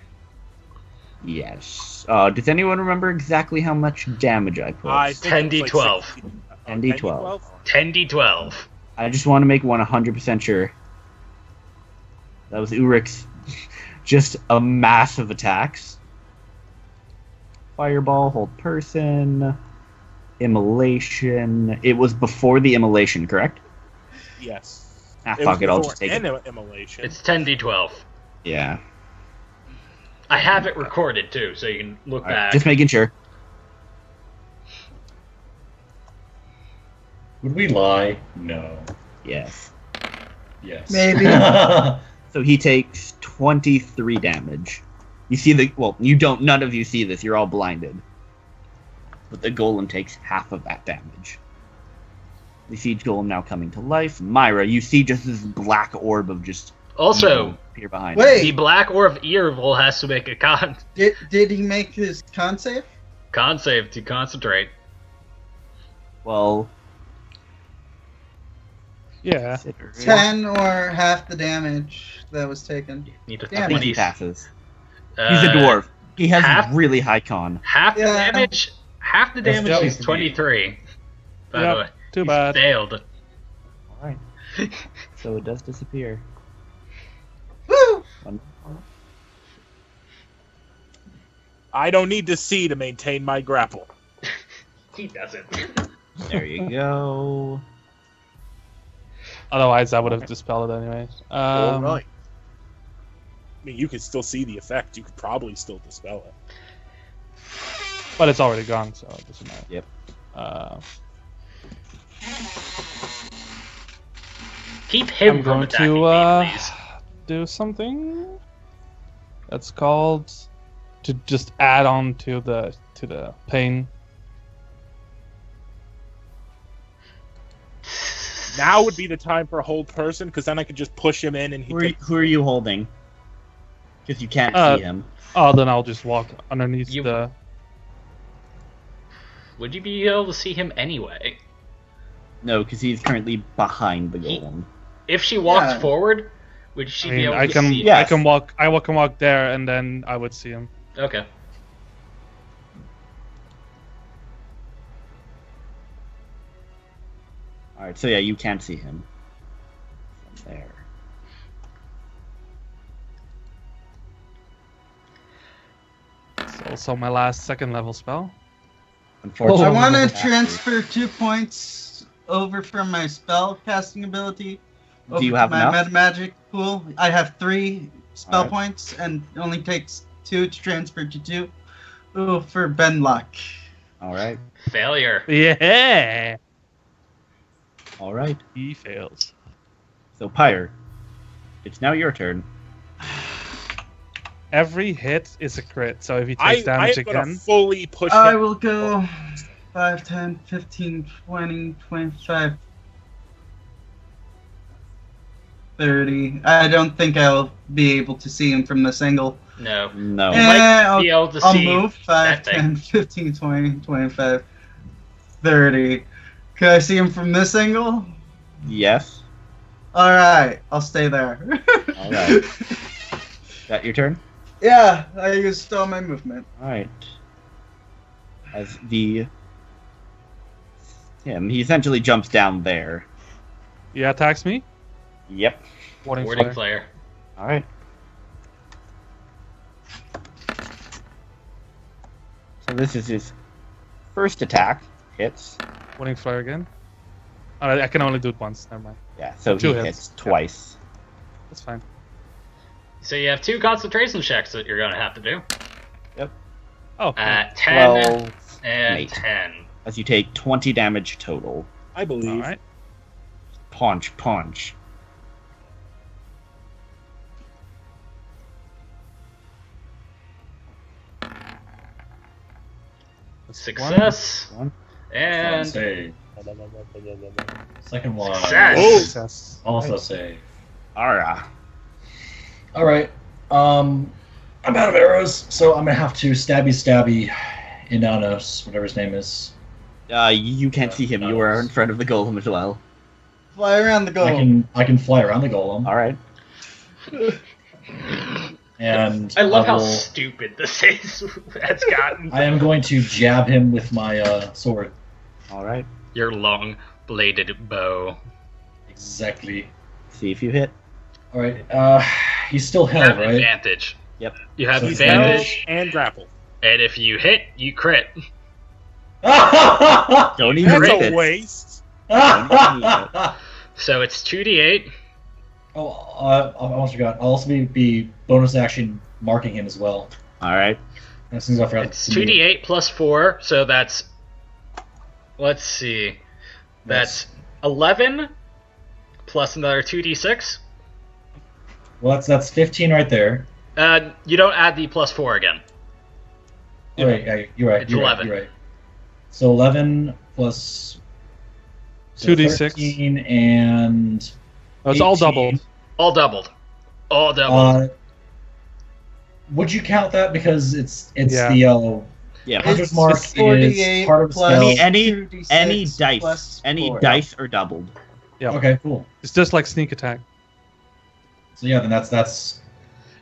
[SPEAKER 3] Yes. Does anyone remember exactly how much damage I put?
[SPEAKER 4] I think it's
[SPEAKER 1] 10d12.
[SPEAKER 3] 10d12.
[SPEAKER 1] 10d12.
[SPEAKER 3] I just want to make 100% sure. That was Uruk's just a mass of attacks. Fireball, hold person, immolation. It was before the immolation, correct?
[SPEAKER 4] Yes.
[SPEAKER 3] Ah,
[SPEAKER 4] It
[SPEAKER 3] fuck
[SPEAKER 4] was
[SPEAKER 3] it, I'll
[SPEAKER 4] before
[SPEAKER 3] just take
[SPEAKER 4] an
[SPEAKER 3] it.
[SPEAKER 4] immolation.
[SPEAKER 1] It's 10d12.
[SPEAKER 3] Yeah.
[SPEAKER 1] I have it recorded too, so you can look
[SPEAKER 3] All right,
[SPEAKER 1] back.
[SPEAKER 3] just making sure.
[SPEAKER 6] Would we lie? No.
[SPEAKER 3] Yes.
[SPEAKER 6] Yes.
[SPEAKER 5] Maybe.
[SPEAKER 3] So he takes 23 damage. You see the... Well, you don't... None of you see this. You're all blinded. But the golem takes half of that damage. The siege golem now coming to life. Myra, you see just this black orb of just...
[SPEAKER 1] Also,
[SPEAKER 3] evil appear behind
[SPEAKER 5] Wait.
[SPEAKER 1] the Black Orb Evil has to make a
[SPEAKER 5] Did he make his con save?
[SPEAKER 1] con save to concentrate.
[SPEAKER 3] Well...
[SPEAKER 2] Yeah.
[SPEAKER 5] 10 or half the damage that was taken.
[SPEAKER 1] Need a
[SPEAKER 5] Damn it.
[SPEAKER 1] 20.
[SPEAKER 3] He passes. He's a dwarf. He has
[SPEAKER 1] half-
[SPEAKER 3] really high con.
[SPEAKER 1] Half the
[SPEAKER 5] Yeah.
[SPEAKER 1] damage. Half the
[SPEAKER 6] That's
[SPEAKER 1] damage
[SPEAKER 6] still
[SPEAKER 1] is
[SPEAKER 6] to be-
[SPEAKER 1] 23. By
[SPEAKER 2] Yep,
[SPEAKER 1] the way,
[SPEAKER 2] too
[SPEAKER 1] He's
[SPEAKER 2] bad.
[SPEAKER 1] failed.
[SPEAKER 3] Alright. So it does disappear.
[SPEAKER 5] Woo!
[SPEAKER 4] I don't need to see to maintain my grapple.
[SPEAKER 1] He doesn't.
[SPEAKER 3] There you go.
[SPEAKER 2] Otherwise, I would have dispelled it anyway.
[SPEAKER 4] Alright. I mean, you could still see the effect. You could probably still dispel it.
[SPEAKER 2] But it's already gone, so it doesn't matter.
[SPEAKER 3] Yep.
[SPEAKER 1] Keep him
[SPEAKER 2] I'm
[SPEAKER 1] from
[SPEAKER 2] going
[SPEAKER 1] attacking
[SPEAKER 2] to
[SPEAKER 1] me, please.
[SPEAKER 2] do something that's called to just add on to the pain.
[SPEAKER 4] Now would be the time for a hold person, because then I could just push him in and he
[SPEAKER 3] Who are you holding? Because you can't see him.
[SPEAKER 2] Oh, then I'll just walk underneath the...
[SPEAKER 1] Would you be able to see him anyway?
[SPEAKER 3] No, because he's currently behind the golem.
[SPEAKER 1] If she walked forward, would she be able to see him?
[SPEAKER 2] I can walk there, and then I would see him.
[SPEAKER 1] Okay.
[SPEAKER 3] Alright, so yeah, you can see him. From there.
[SPEAKER 2] It's also my last second level spell.
[SPEAKER 3] Unfortunately,
[SPEAKER 5] I want to transfer 2 points over from my spell casting ability.
[SPEAKER 3] Do you have
[SPEAKER 5] my
[SPEAKER 3] enough?
[SPEAKER 5] meta magic pool? I have 3 spell
[SPEAKER 3] Alright.
[SPEAKER 5] points, and it only takes 2 to transfer to 2. Ooh, for Ben Luck.
[SPEAKER 3] Alright.
[SPEAKER 1] Failure.
[SPEAKER 2] Yeah!
[SPEAKER 3] Alright.
[SPEAKER 2] He fails.
[SPEAKER 3] So, Pyre, it's now your turn.
[SPEAKER 2] Every hit is a crit, so if he takes damage
[SPEAKER 4] I'm
[SPEAKER 2] again...
[SPEAKER 4] gonna fully push
[SPEAKER 5] I
[SPEAKER 4] him.
[SPEAKER 5] will go 5, 10, 15, 20, 25, 30. I don't think I'll be able to see him from this angle.
[SPEAKER 1] No.
[SPEAKER 3] No.
[SPEAKER 1] might be able to
[SPEAKER 5] I'll
[SPEAKER 1] see
[SPEAKER 5] move 5,
[SPEAKER 1] that thing.
[SPEAKER 5] 10, 15, 20, 25, 30. Can I see him from this angle?
[SPEAKER 3] Yes.
[SPEAKER 5] Alright, I'll stay there.
[SPEAKER 3] Alright. That your turn?
[SPEAKER 5] Yeah, I used all my movement.
[SPEAKER 3] Alright. As he essentially jumps down there.
[SPEAKER 2] He attacks me?
[SPEAKER 3] Yep.
[SPEAKER 2] Warding
[SPEAKER 1] Warding
[SPEAKER 2] flare.
[SPEAKER 1] flare.
[SPEAKER 3] Alright. So this is his first attack. Hits.
[SPEAKER 2] Warding flare again. I can only do it once, never mind.
[SPEAKER 3] Yeah, so
[SPEAKER 2] Two
[SPEAKER 3] he
[SPEAKER 2] hits.
[SPEAKER 3] hits twice.
[SPEAKER 2] That's fine.
[SPEAKER 1] So you have 2 concentration checks that you're going to have to do.
[SPEAKER 2] Oh,
[SPEAKER 1] 10
[SPEAKER 3] 12
[SPEAKER 1] and
[SPEAKER 3] eight.
[SPEAKER 1] 10.
[SPEAKER 3] As you take 20 damage total.
[SPEAKER 4] I believe.
[SPEAKER 2] alright.
[SPEAKER 3] Punch.
[SPEAKER 1] Success.
[SPEAKER 3] One.
[SPEAKER 1] And
[SPEAKER 6] Save. Second one.
[SPEAKER 1] Success.
[SPEAKER 4] Oh.
[SPEAKER 2] Success.
[SPEAKER 6] Also save.
[SPEAKER 3] Alright.
[SPEAKER 6] Alright. I'm out of arrows, so I'm gonna have to stabby Inanos, whatever his name is.
[SPEAKER 3] You can't see him. You are in front of the golem as well.
[SPEAKER 5] Fly around the goal.
[SPEAKER 6] I can fly around the golem,
[SPEAKER 3] Alright.
[SPEAKER 6] and
[SPEAKER 1] I love how
[SPEAKER 6] will-
[SPEAKER 1] stupid this is. Has gotten.
[SPEAKER 6] I am going to jab him with my sword.
[SPEAKER 3] Alright.
[SPEAKER 1] Your long-bladed bow.
[SPEAKER 6] Exactly.
[SPEAKER 3] See if you hit.
[SPEAKER 6] Alright, he's still
[SPEAKER 1] You have
[SPEAKER 6] held, right?
[SPEAKER 1] advantage.
[SPEAKER 3] Yep.
[SPEAKER 1] You have
[SPEAKER 6] So he's
[SPEAKER 1] advantage,
[SPEAKER 4] And grapple.
[SPEAKER 1] and if you hit, you crit.
[SPEAKER 3] Don't even
[SPEAKER 4] That's
[SPEAKER 3] rip
[SPEAKER 4] a
[SPEAKER 3] it.
[SPEAKER 4] waste.
[SPEAKER 1] So it's 2d8.
[SPEAKER 6] Oh, I almost forgot. I'll also be bonus action marking him as well.
[SPEAKER 3] Alright.
[SPEAKER 6] As soon as I forgot.
[SPEAKER 1] It's
[SPEAKER 6] to do it.
[SPEAKER 1] 2d8 plus 4, so that's... Let's see. That's 11 plus another 2d6.
[SPEAKER 6] Well, that's 15 right there.
[SPEAKER 1] You don't add the plus 4 again.
[SPEAKER 6] Oh, right, you're right.
[SPEAKER 1] It's
[SPEAKER 6] you're
[SPEAKER 1] 11.
[SPEAKER 6] Right, you're right. So 11 plus
[SPEAKER 2] 2d6.
[SPEAKER 6] 13 and
[SPEAKER 2] Oh, it's all
[SPEAKER 6] 18.
[SPEAKER 2] doubled.
[SPEAKER 1] All doubled. All doubled.
[SPEAKER 6] Would you count that because it's
[SPEAKER 2] Yeah.
[SPEAKER 6] the
[SPEAKER 3] Yeah.
[SPEAKER 6] Hunter's
[SPEAKER 5] It's
[SPEAKER 6] Mark
[SPEAKER 5] 48
[SPEAKER 6] is part of the
[SPEAKER 5] plus
[SPEAKER 6] spell?
[SPEAKER 3] Any
[SPEAKER 5] 2d6
[SPEAKER 3] any dice.
[SPEAKER 5] plus
[SPEAKER 3] Any
[SPEAKER 5] 4.
[SPEAKER 3] dice are doubled.
[SPEAKER 2] Yeah.
[SPEAKER 6] Okay, cool.
[SPEAKER 2] It's just like sneak attack.
[SPEAKER 6] So yeah, then that's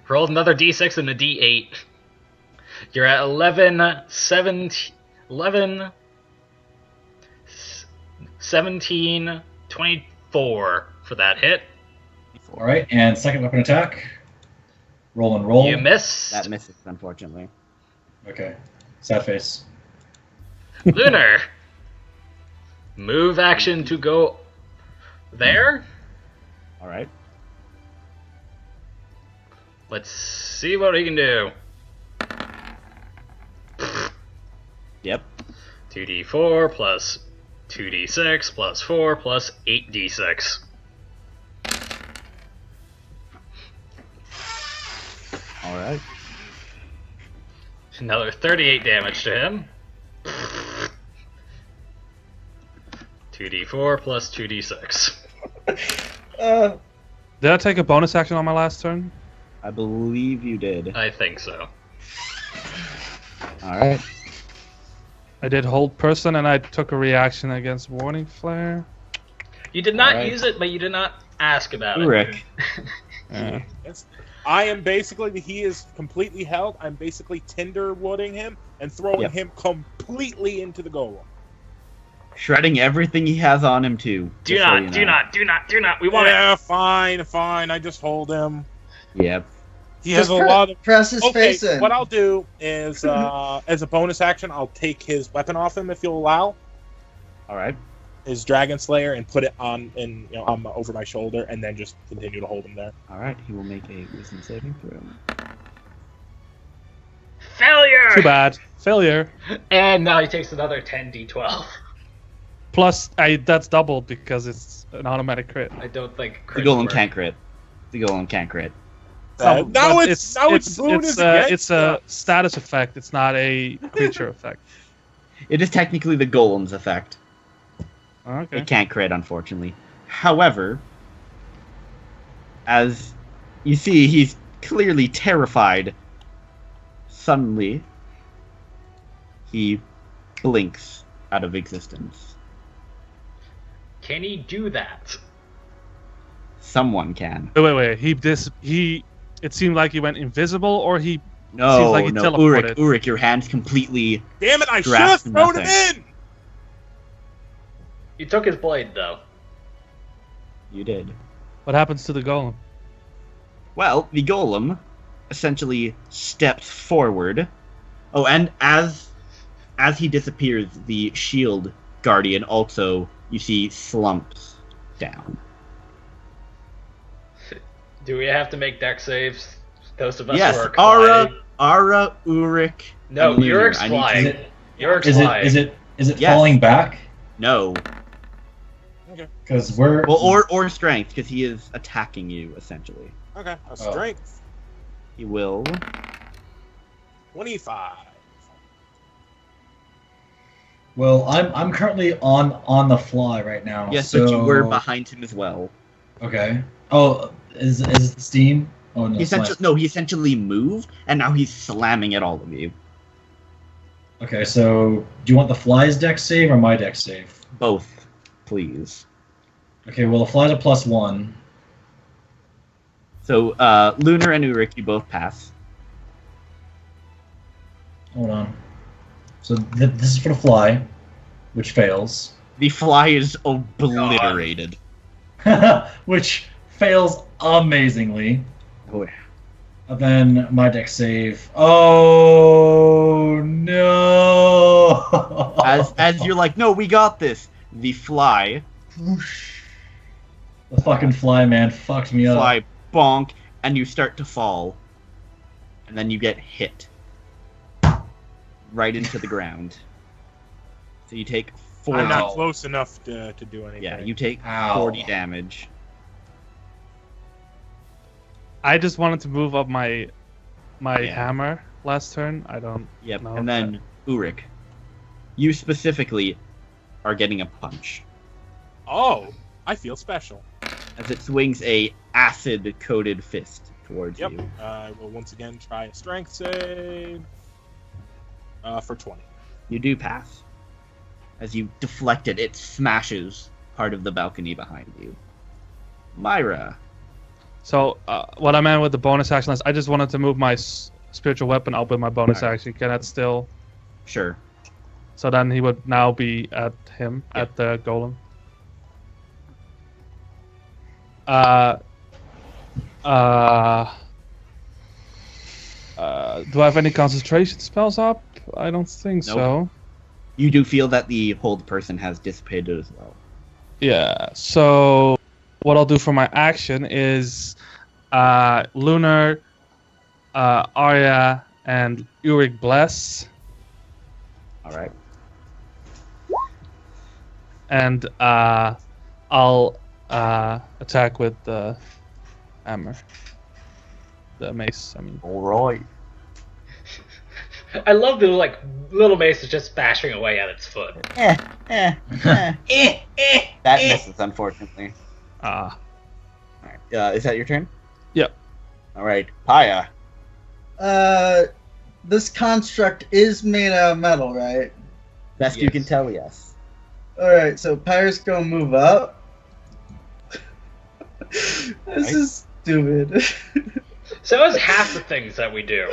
[SPEAKER 1] Roll another d6 and a d8. You're at 11, 17, 24 for that hit.
[SPEAKER 6] all right. And second weapon attack. Roll and roll.
[SPEAKER 1] You miss.
[SPEAKER 3] That misses, unfortunately.
[SPEAKER 6] Okay. Sad face.
[SPEAKER 1] Lunar. Move action to go there.
[SPEAKER 3] Alright.
[SPEAKER 1] Let's see what he can do.
[SPEAKER 3] Yep.
[SPEAKER 1] 2d4 plus 2d6 plus 4 plus 8d6.
[SPEAKER 3] Alright.
[SPEAKER 1] Another 38 damage to him. 2d4 plus 2d6.
[SPEAKER 2] Did I take a bonus action on my last turn?
[SPEAKER 3] I believe you did.
[SPEAKER 1] I think so.
[SPEAKER 3] All right.
[SPEAKER 2] I did hold person, and I took a reaction against Warning Flare.
[SPEAKER 1] You did not
[SPEAKER 3] Alright.
[SPEAKER 1] use it, but you did not ask about
[SPEAKER 3] Ulrich.
[SPEAKER 2] Yeah.
[SPEAKER 4] I am basically, he is completely held. I'm basically tinder wooding him and throwing
[SPEAKER 3] Yep.
[SPEAKER 4] him completely into the golem.
[SPEAKER 3] Shredding everything he has on him too.
[SPEAKER 1] Do
[SPEAKER 3] just so
[SPEAKER 1] not,
[SPEAKER 3] you
[SPEAKER 1] do
[SPEAKER 3] know.
[SPEAKER 1] not, do not, do not. We want it.
[SPEAKER 4] Yeah, fine. I just hold him.
[SPEAKER 3] Yep.
[SPEAKER 4] He has
[SPEAKER 5] Just
[SPEAKER 4] a lot of.
[SPEAKER 5] press his
[SPEAKER 4] Okay,
[SPEAKER 5] face in.
[SPEAKER 4] what I'll do is, as a bonus action, I'll take his weapon off him if you'll allow.
[SPEAKER 3] All right.
[SPEAKER 4] His Dragon Slayer and put it on, over my shoulder, and then just continue to hold him there.
[SPEAKER 3] All right. He will make a wisdom saving throw.
[SPEAKER 1] Failure!
[SPEAKER 2] Too bad. Failure.
[SPEAKER 1] And now he takes another 10d12.
[SPEAKER 2] Plus, that's doubled because it's an automatic crit.
[SPEAKER 1] I don't think
[SPEAKER 3] The
[SPEAKER 1] crits
[SPEAKER 3] golem
[SPEAKER 1] work.
[SPEAKER 3] can't crit. The golem can't crit.
[SPEAKER 2] Some-
[SPEAKER 4] now
[SPEAKER 2] but
[SPEAKER 4] it's bonus
[SPEAKER 2] it's
[SPEAKER 4] against
[SPEAKER 2] a status effect. It's not a creature effect.
[SPEAKER 3] It is technically the golem's effect.
[SPEAKER 2] Okay.
[SPEAKER 3] It can't crit, unfortunately. However, as you see, he's clearly terrified. Suddenly, he blinks out of existence.
[SPEAKER 1] Can he do that?
[SPEAKER 3] Someone can.
[SPEAKER 2] Wait. He. It seemed like he went invisible, or he.
[SPEAKER 3] No,
[SPEAKER 2] Seems like he
[SPEAKER 3] no,
[SPEAKER 2] teleported.
[SPEAKER 3] Ulrich, your hand's completely.
[SPEAKER 4] Damn it! I should
[SPEAKER 3] Grasp
[SPEAKER 4] have thrown
[SPEAKER 3] nothing.
[SPEAKER 4] him in.
[SPEAKER 1] You took his blade, though.
[SPEAKER 3] You did.
[SPEAKER 2] What happens to the golem?
[SPEAKER 3] Well, the golem essentially steps forward. Oh, and as he disappears, the shield guardian also, you see, slumps down.
[SPEAKER 1] Do we have to make deck saves? Those of us
[SPEAKER 3] Yes,
[SPEAKER 1] who are
[SPEAKER 3] Ara, Ulrich.
[SPEAKER 1] No,
[SPEAKER 3] and Lunar.
[SPEAKER 1] Ulrich's
[SPEAKER 3] I need
[SPEAKER 1] flying.
[SPEAKER 3] to-
[SPEAKER 1] Yurik's
[SPEAKER 6] Is
[SPEAKER 1] flying.
[SPEAKER 6] it
[SPEAKER 3] Yes.
[SPEAKER 6] falling back?
[SPEAKER 3] No.
[SPEAKER 6] Because we're
[SPEAKER 3] Well, or strength, because he is attacking you, essentially.
[SPEAKER 4] Okay, a strength.
[SPEAKER 3] He will.
[SPEAKER 4] 25.
[SPEAKER 6] well, I'm currently on the fly right now.
[SPEAKER 3] Yes,
[SPEAKER 6] so
[SPEAKER 3] but you were behind him as well.
[SPEAKER 6] Okay. Oh, is it steam? Oh no.
[SPEAKER 3] He essentially moved, and now he's slamming at all of you.
[SPEAKER 6] Okay, so do you want the fly's deck save or my deck save?
[SPEAKER 3] Both, please.
[SPEAKER 6] Okay, well the fly's a +1.
[SPEAKER 3] So, Lunar and Ulrich, you both pass.
[SPEAKER 6] Hold on. So this is for the fly, which fails.
[SPEAKER 3] The fly is obliterated.
[SPEAKER 6] Which fails amazingly.
[SPEAKER 3] Oh, yeah.
[SPEAKER 6] And then my deck save. Oh no!
[SPEAKER 3] As you're like, no, we got this. The fly,
[SPEAKER 6] The fucking fly man fucked me up.
[SPEAKER 3] fly bonk, and you start to fall. And then you get hit. Right into the ground. So you take 40.
[SPEAKER 4] I'm not close enough to do anything.
[SPEAKER 3] Yeah, you take
[SPEAKER 6] Ow.
[SPEAKER 3] 40 damage.
[SPEAKER 2] I just wanted to move up my
[SPEAKER 3] Yeah.
[SPEAKER 2] hammer last turn. I don't.
[SPEAKER 3] Yep,
[SPEAKER 2] know
[SPEAKER 3] and then Ulrich, you specifically are getting a punch.
[SPEAKER 4] Oh, I feel special.
[SPEAKER 3] As it swings a acid-coated fist towards
[SPEAKER 4] Yep.
[SPEAKER 3] you.
[SPEAKER 4] I will once again try a strength save for 20.
[SPEAKER 3] You do pass. As you deflect it, it smashes part of the balcony behind you. Myra.
[SPEAKER 2] So what I meant with the bonus action is I just wanted to move my spiritual weapon up with my bonus
[SPEAKER 3] Alright.
[SPEAKER 2] action. Can that still?
[SPEAKER 3] Sure.
[SPEAKER 2] So then he would now be at him,
[SPEAKER 3] Yeah.
[SPEAKER 2] at the golem. Do I have any concentration spells up? I don't think
[SPEAKER 3] Nope.
[SPEAKER 2] so.
[SPEAKER 3] You do feel that the hold person has dissipated as well.
[SPEAKER 2] Yeah, so what I'll do for my action is Lunar, Arya, and Ulrich bless,
[SPEAKER 3] Alright.
[SPEAKER 2] and I'll attack with the hammer. The mace, I mean.
[SPEAKER 3] Alright.
[SPEAKER 1] I love the little mace is just bashing away at its foot.
[SPEAKER 3] That misses, unfortunately.
[SPEAKER 2] Ah.
[SPEAKER 3] Alright, is that your turn?
[SPEAKER 2] Yep.
[SPEAKER 3] Alright, Paya.
[SPEAKER 5] This construct is made out of metal, right?
[SPEAKER 3] Best you can tell, yes.
[SPEAKER 5] Alright, so Pyre's gonna move up. This is stupid.
[SPEAKER 1] So is half the things that we do.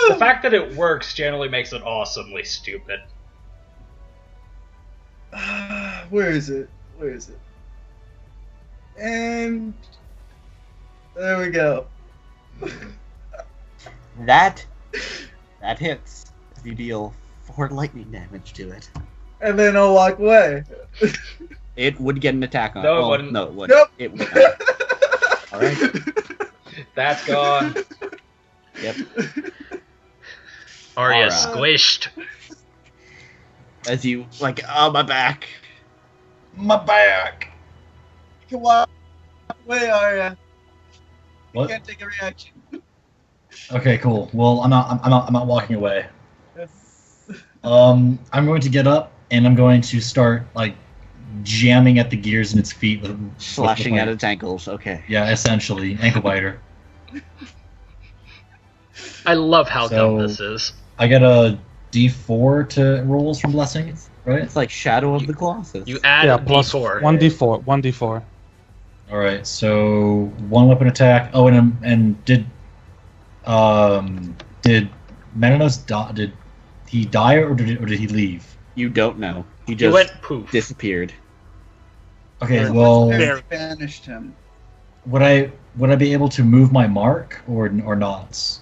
[SPEAKER 1] The fact that it works generally makes it awesomely stupid.
[SPEAKER 5] Where is it? Where is it? And there we go.
[SPEAKER 3] That hits. You deal 4 lightning damage to it.
[SPEAKER 5] And then I'll walk away.
[SPEAKER 3] It would get an attack on
[SPEAKER 1] No, it
[SPEAKER 3] well,
[SPEAKER 1] wouldn't.
[SPEAKER 3] No, it wouldn't.
[SPEAKER 5] Nope.
[SPEAKER 3] It would not. Alright.
[SPEAKER 1] That's gone.
[SPEAKER 3] Yep.
[SPEAKER 1] Arya
[SPEAKER 3] Alright.
[SPEAKER 1] squished.
[SPEAKER 3] As you, like, oh, my back.
[SPEAKER 6] My back.
[SPEAKER 5] You can walk away, Arya. You
[SPEAKER 6] What?
[SPEAKER 5] can't take a reaction.
[SPEAKER 6] Okay, cool. Well, I'm not walking away. I'm going to get up and I'm going to start like jamming at the gears in its feet with
[SPEAKER 3] Slashing
[SPEAKER 6] with
[SPEAKER 3] at
[SPEAKER 6] my-
[SPEAKER 3] its ankles, okay.
[SPEAKER 6] Yeah, essentially ankle biter.
[SPEAKER 1] I love how
[SPEAKER 6] So-
[SPEAKER 1] dumb this is.
[SPEAKER 6] I get a D4 to rolls from blessings, right?
[SPEAKER 3] It's like Shadow of the Colossus.
[SPEAKER 1] You add
[SPEAKER 2] Yeah,
[SPEAKER 1] a
[SPEAKER 2] plus
[SPEAKER 1] D4.
[SPEAKER 2] 1d4. 1d4.
[SPEAKER 6] All right, so 1 weapon attack. Oh, and did Menonos die? Did he die or did he leave?
[SPEAKER 3] You don't know. He
[SPEAKER 1] You
[SPEAKER 3] just
[SPEAKER 1] went poof.
[SPEAKER 3] disappeared.
[SPEAKER 6] Okay, well,
[SPEAKER 4] There.
[SPEAKER 5] Banished him.
[SPEAKER 6] would I be able to move my mark or not?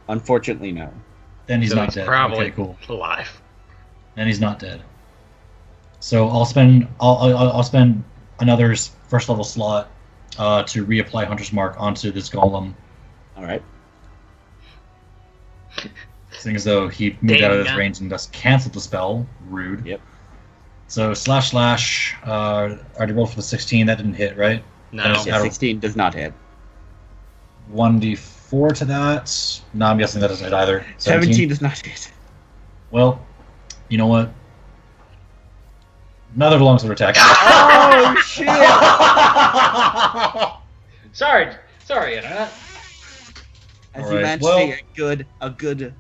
[SPEAKER 3] Unfortunately, no.
[SPEAKER 6] Then he's
[SPEAKER 1] So
[SPEAKER 6] not
[SPEAKER 1] he's
[SPEAKER 6] dead.
[SPEAKER 1] probably
[SPEAKER 6] Okay, cool.
[SPEAKER 1] alive.
[SPEAKER 6] Then he's not dead. So I'll spend another first level slot to reapply Hunter's Mark onto this golem,
[SPEAKER 3] Alright.
[SPEAKER 6] seeing as though he moved out of his
[SPEAKER 1] Dang.
[SPEAKER 6] range and thus canceled the spell. Rude.
[SPEAKER 3] Yep.
[SPEAKER 6] So // I already rolled for the 16. That didn't hit, right?
[SPEAKER 1] No.
[SPEAKER 6] That was-
[SPEAKER 3] Yeah, 16 does not hit.
[SPEAKER 6] 1d4 to that. No, I'm guessing that doesn't hit either.
[SPEAKER 3] 17 does not hit.
[SPEAKER 6] Well, you know what? Another longsword attack.
[SPEAKER 3] Oh, shit!
[SPEAKER 1] Sorry, Internet.
[SPEAKER 3] As
[SPEAKER 6] Alright,
[SPEAKER 3] you manage
[SPEAKER 6] well-
[SPEAKER 3] to take a good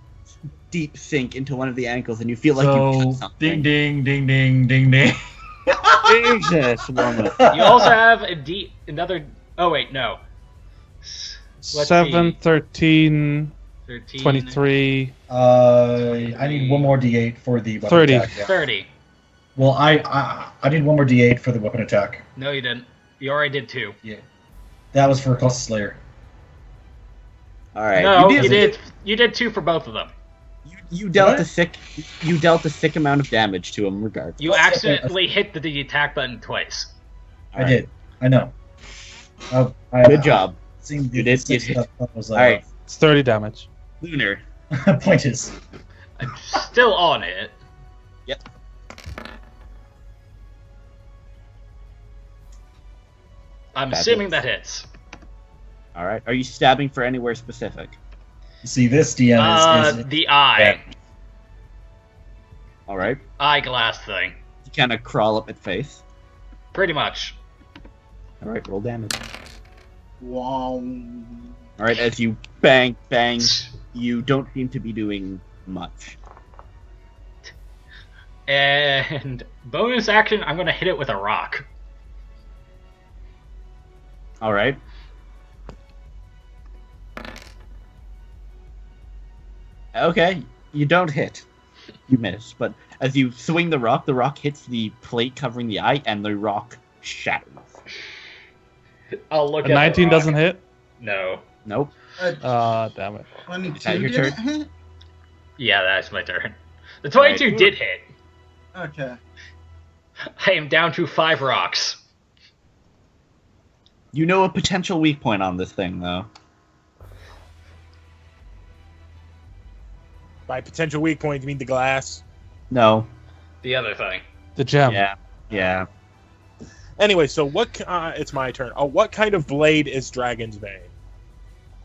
[SPEAKER 3] deep sink into one of the ankles, and you feel like you've cut
[SPEAKER 6] So
[SPEAKER 3] something.
[SPEAKER 6] ding ding ding ding ding.
[SPEAKER 3] Jesus, woman.
[SPEAKER 1] You also have another. Oh wait, no. Let's
[SPEAKER 2] 7,
[SPEAKER 1] see.
[SPEAKER 2] 13,
[SPEAKER 1] 13,
[SPEAKER 2] 23.
[SPEAKER 6] I need one more D8 for the weapon
[SPEAKER 2] 30.
[SPEAKER 6] attack. Yeah.
[SPEAKER 1] 30.
[SPEAKER 6] Well, I need one more D8 for the weapon attack.
[SPEAKER 1] No, you didn't. You already did 2.
[SPEAKER 6] That was for Cluster Slayer.
[SPEAKER 3] Alright.
[SPEAKER 1] No,
[SPEAKER 3] you did.
[SPEAKER 1] You did 2 for both of them.
[SPEAKER 3] You dealt
[SPEAKER 6] What?
[SPEAKER 3] you dealt a thick amount of damage to him regardless.
[SPEAKER 1] You accidentally hit the attack button twice.
[SPEAKER 6] I did. I know.
[SPEAKER 3] Good job.
[SPEAKER 6] You
[SPEAKER 3] You did. Alright,
[SPEAKER 2] It's 30 damage.
[SPEAKER 3] Lunar.
[SPEAKER 6] Point is.
[SPEAKER 1] I'm still on it.
[SPEAKER 3] Yep.
[SPEAKER 1] I'm
[SPEAKER 3] That
[SPEAKER 1] assuming
[SPEAKER 3] hits.
[SPEAKER 1] that hits.
[SPEAKER 3] Alright. Are you stabbing for anywhere specific?
[SPEAKER 6] See, this DM is
[SPEAKER 1] The eye.
[SPEAKER 3] Alright.
[SPEAKER 1] Eyeglass thing.
[SPEAKER 3] You kind of crawl up its face.
[SPEAKER 1] Pretty much.
[SPEAKER 3] Alright, roll damage.
[SPEAKER 5] Wow.
[SPEAKER 3] Alright, as you bang, you don't seem to be doing much.
[SPEAKER 1] And bonus action, I'm gonna hit it with a rock.
[SPEAKER 3] Alright. Okay, you don't hit. You miss, but as you swing the rock hits the plate covering the eye, and the rock shatters.
[SPEAKER 1] I'll look
[SPEAKER 2] A
[SPEAKER 1] at
[SPEAKER 2] 19
[SPEAKER 1] the rock.
[SPEAKER 2] doesn't hit?
[SPEAKER 1] No.
[SPEAKER 3] Nope.
[SPEAKER 2] Damn it.
[SPEAKER 5] 22
[SPEAKER 3] Is that your
[SPEAKER 5] didn't
[SPEAKER 3] turn?
[SPEAKER 5] hit?
[SPEAKER 1] Yeah, that's my turn. The 22
[SPEAKER 3] Alright.
[SPEAKER 1] did hit.
[SPEAKER 5] Okay.
[SPEAKER 1] I am down to 5 rocks.
[SPEAKER 3] You know a potential weak point on this thing, though.
[SPEAKER 4] By potential weak point, you mean the glass?
[SPEAKER 3] No.
[SPEAKER 1] The other thing.
[SPEAKER 2] The gem.
[SPEAKER 3] Yeah.
[SPEAKER 4] Anyway, so it's my turn. What kind of blade is Dragon's Bane?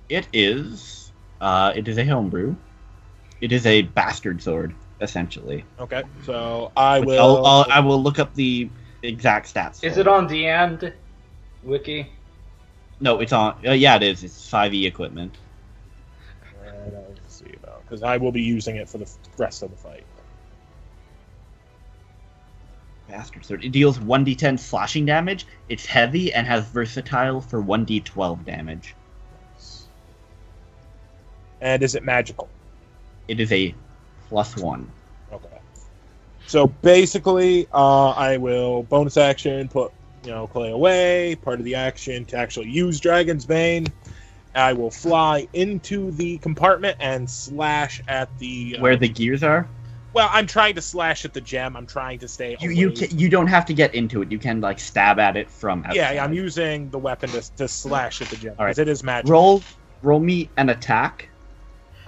[SPEAKER 3] It is a homebrew. It is a bastard sword, essentially.
[SPEAKER 4] Okay, so I
[SPEAKER 3] Which
[SPEAKER 4] will.
[SPEAKER 3] I will look up the exact stats.
[SPEAKER 1] Is
[SPEAKER 3] for
[SPEAKER 1] it on the end? Wiki.
[SPEAKER 3] No, it's on. Yeah, it is. It's 5e equipment.
[SPEAKER 4] Let's see about because I will be using it for the rest of the fight.
[SPEAKER 3] Bastard sword. It deals 1d10 slashing damage. It's heavy and has versatile for 1d12 damage.
[SPEAKER 4] And is it magical?
[SPEAKER 3] It is a +1.
[SPEAKER 4] Okay. So basically, I will bonus action put Clay away. Part of the action to actually use Dragon's Bane. I will fly into the compartment and slash at the
[SPEAKER 3] Where the gears are.
[SPEAKER 4] Well, I'm trying to slash at the gem. I'm trying to stay.
[SPEAKER 3] You don't have to get into it. You can like stab at it from outside.
[SPEAKER 4] Yeah, I'm using the weapon to slash at the gem
[SPEAKER 3] All right.
[SPEAKER 4] because it is magical.
[SPEAKER 3] Roll me an attack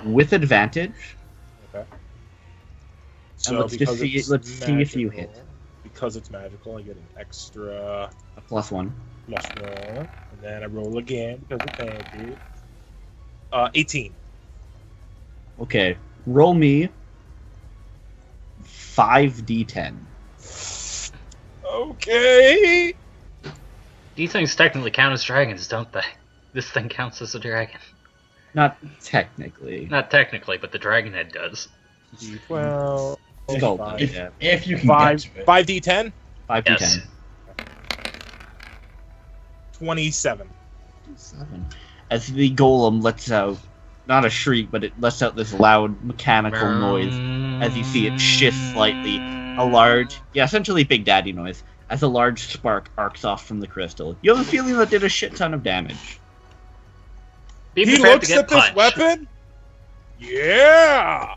[SPEAKER 3] with advantage.
[SPEAKER 4] Okay.
[SPEAKER 3] And let's just see. Let's see if you hit.
[SPEAKER 4] Because it's magical, I get an extra
[SPEAKER 3] A +1.
[SPEAKER 4] +1, and then I roll again because it's magic. 18.
[SPEAKER 3] Okay. Roll me 5d10.
[SPEAKER 4] Okay.
[SPEAKER 1] These things technically count as dragons, don't they? This thing counts as a dragon.
[SPEAKER 3] Not technically.
[SPEAKER 1] Not technically, but the dragon head does.
[SPEAKER 4] D12.
[SPEAKER 3] Skull,
[SPEAKER 4] Five.
[SPEAKER 3] yeah.
[SPEAKER 6] If you can
[SPEAKER 4] Five,
[SPEAKER 6] get to it.
[SPEAKER 4] 5d10?
[SPEAKER 3] 5d10.
[SPEAKER 1] Yes.
[SPEAKER 4] 27.
[SPEAKER 3] 7. As the golem lets out, not a shriek, but it lets out this loud mechanical noise as you see it shift slightly. A large, essentially Big Daddy noise, as a large spark arcs off from the crystal. You have a feeling that did a shit ton of damage.
[SPEAKER 1] Be
[SPEAKER 4] He
[SPEAKER 1] prepared
[SPEAKER 4] looks
[SPEAKER 1] to get
[SPEAKER 4] at this
[SPEAKER 1] punched.
[SPEAKER 4] weapon? Yeah!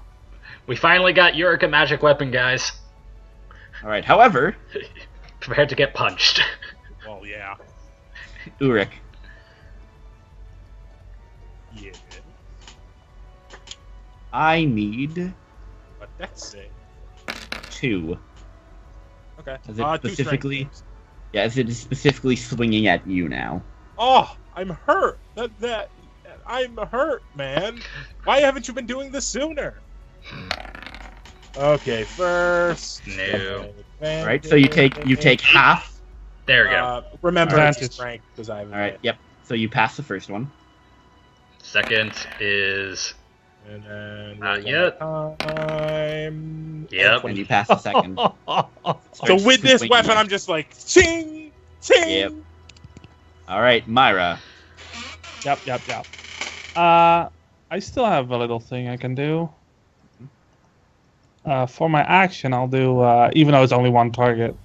[SPEAKER 1] We finally got Yurika magic weapon, guys.
[SPEAKER 3] Alright, however,
[SPEAKER 1] Prepared to get punched.
[SPEAKER 4] Well, yeah.
[SPEAKER 3] Uruk,
[SPEAKER 4] Yeah.
[SPEAKER 3] I need
[SPEAKER 4] But that's it.
[SPEAKER 3] 2.
[SPEAKER 4] Okay.
[SPEAKER 3] As it
[SPEAKER 4] 2 strength
[SPEAKER 3] specifically-
[SPEAKER 4] saves.
[SPEAKER 3] Yeah, as it is specifically swinging at you now.
[SPEAKER 4] Oh, I'm hurt. I'm hurt, man. Why haven't you been doing this sooner? Okay, first.
[SPEAKER 1] No.
[SPEAKER 3] Alright, so you take half.
[SPEAKER 1] There we go.
[SPEAKER 4] Remember,
[SPEAKER 2] Advantage.
[SPEAKER 4] it's strength because I have.
[SPEAKER 3] Alright, yep. So you pass the first one.
[SPEAKER 1] Second is...
[SPEAKER 4] And then
[SPEAKER 1] Not yet.
[SPEAKER 4] Time.
[SPEAKER 1] Yep.
[SPEAKER 3] And you pass the second.
[SPEAKER 4] So with this weapon, I'm just like ching, ching.
[SPEAKER 3] Yep. Alright, Myra.
[SPEAKER 2] Yep. I still have a little thing I can do. For my action, I'll do, even though it's only one target.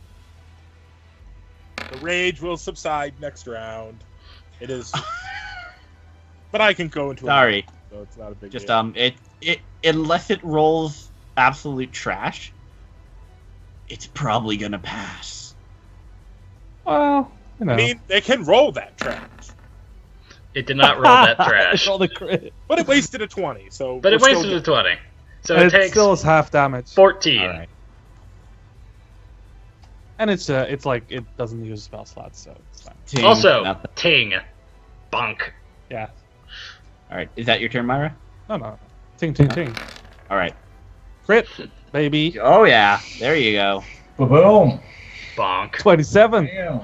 [SPEAKER 4] The rage will subside next round. It is. But I can go into.
[SPEAKER 3] Sorry.
[SPEAKER 4] So it's not a big
[SPEAKER 3] Just
[SPEAKER 4] deal.
[SPEAKER 3] it unless it rolls absolute trash, it's probably gonna pass.
[SPEAKER 2] Well, you know.
[SPEAKER 4] I mean, they can roll that trash,
[SPEAKER 1] It did not roll that trash.
[SPEAKER 2] Roll the crit.
[SPEAKER 4] but it wasted a 20. So.
[SPEAKER 1] But it
[SPEAKER 4] we're still
[SPEAKER 1] wasted a 20. So
[SPEAKER 2] And
[SPEAKER 1] it takes
[SPEAKER 2] still is half damage.
[SPEAKER 1] 14.
[SPEAKER 3] Alright.
[SPEAKER 2] And it's like it doesn't use spell slots, so it's fine.
[SPEAKER 3] Ting,
[SPEAKER 1] Also,
[SPEAKER 3] nothing.
[SPEAKER 1] ting. Bonk.
[SPEAKER 2] Yeah.
[SPEAKER 3] Alright, is that your turn, Myra?
[SPEAKER 2] No. Ting, ting, ting.
[SPEAKER 3] Alright.
[SPEAKER 2] Crit, baby.
[SPEAKER 3] Oh yeah, there you go.
[SPEAKER 6] Boom.
[SPEAKER 1] Bonk.
[SPEAKER 2] 27.
[SPEAKER 6] Damn.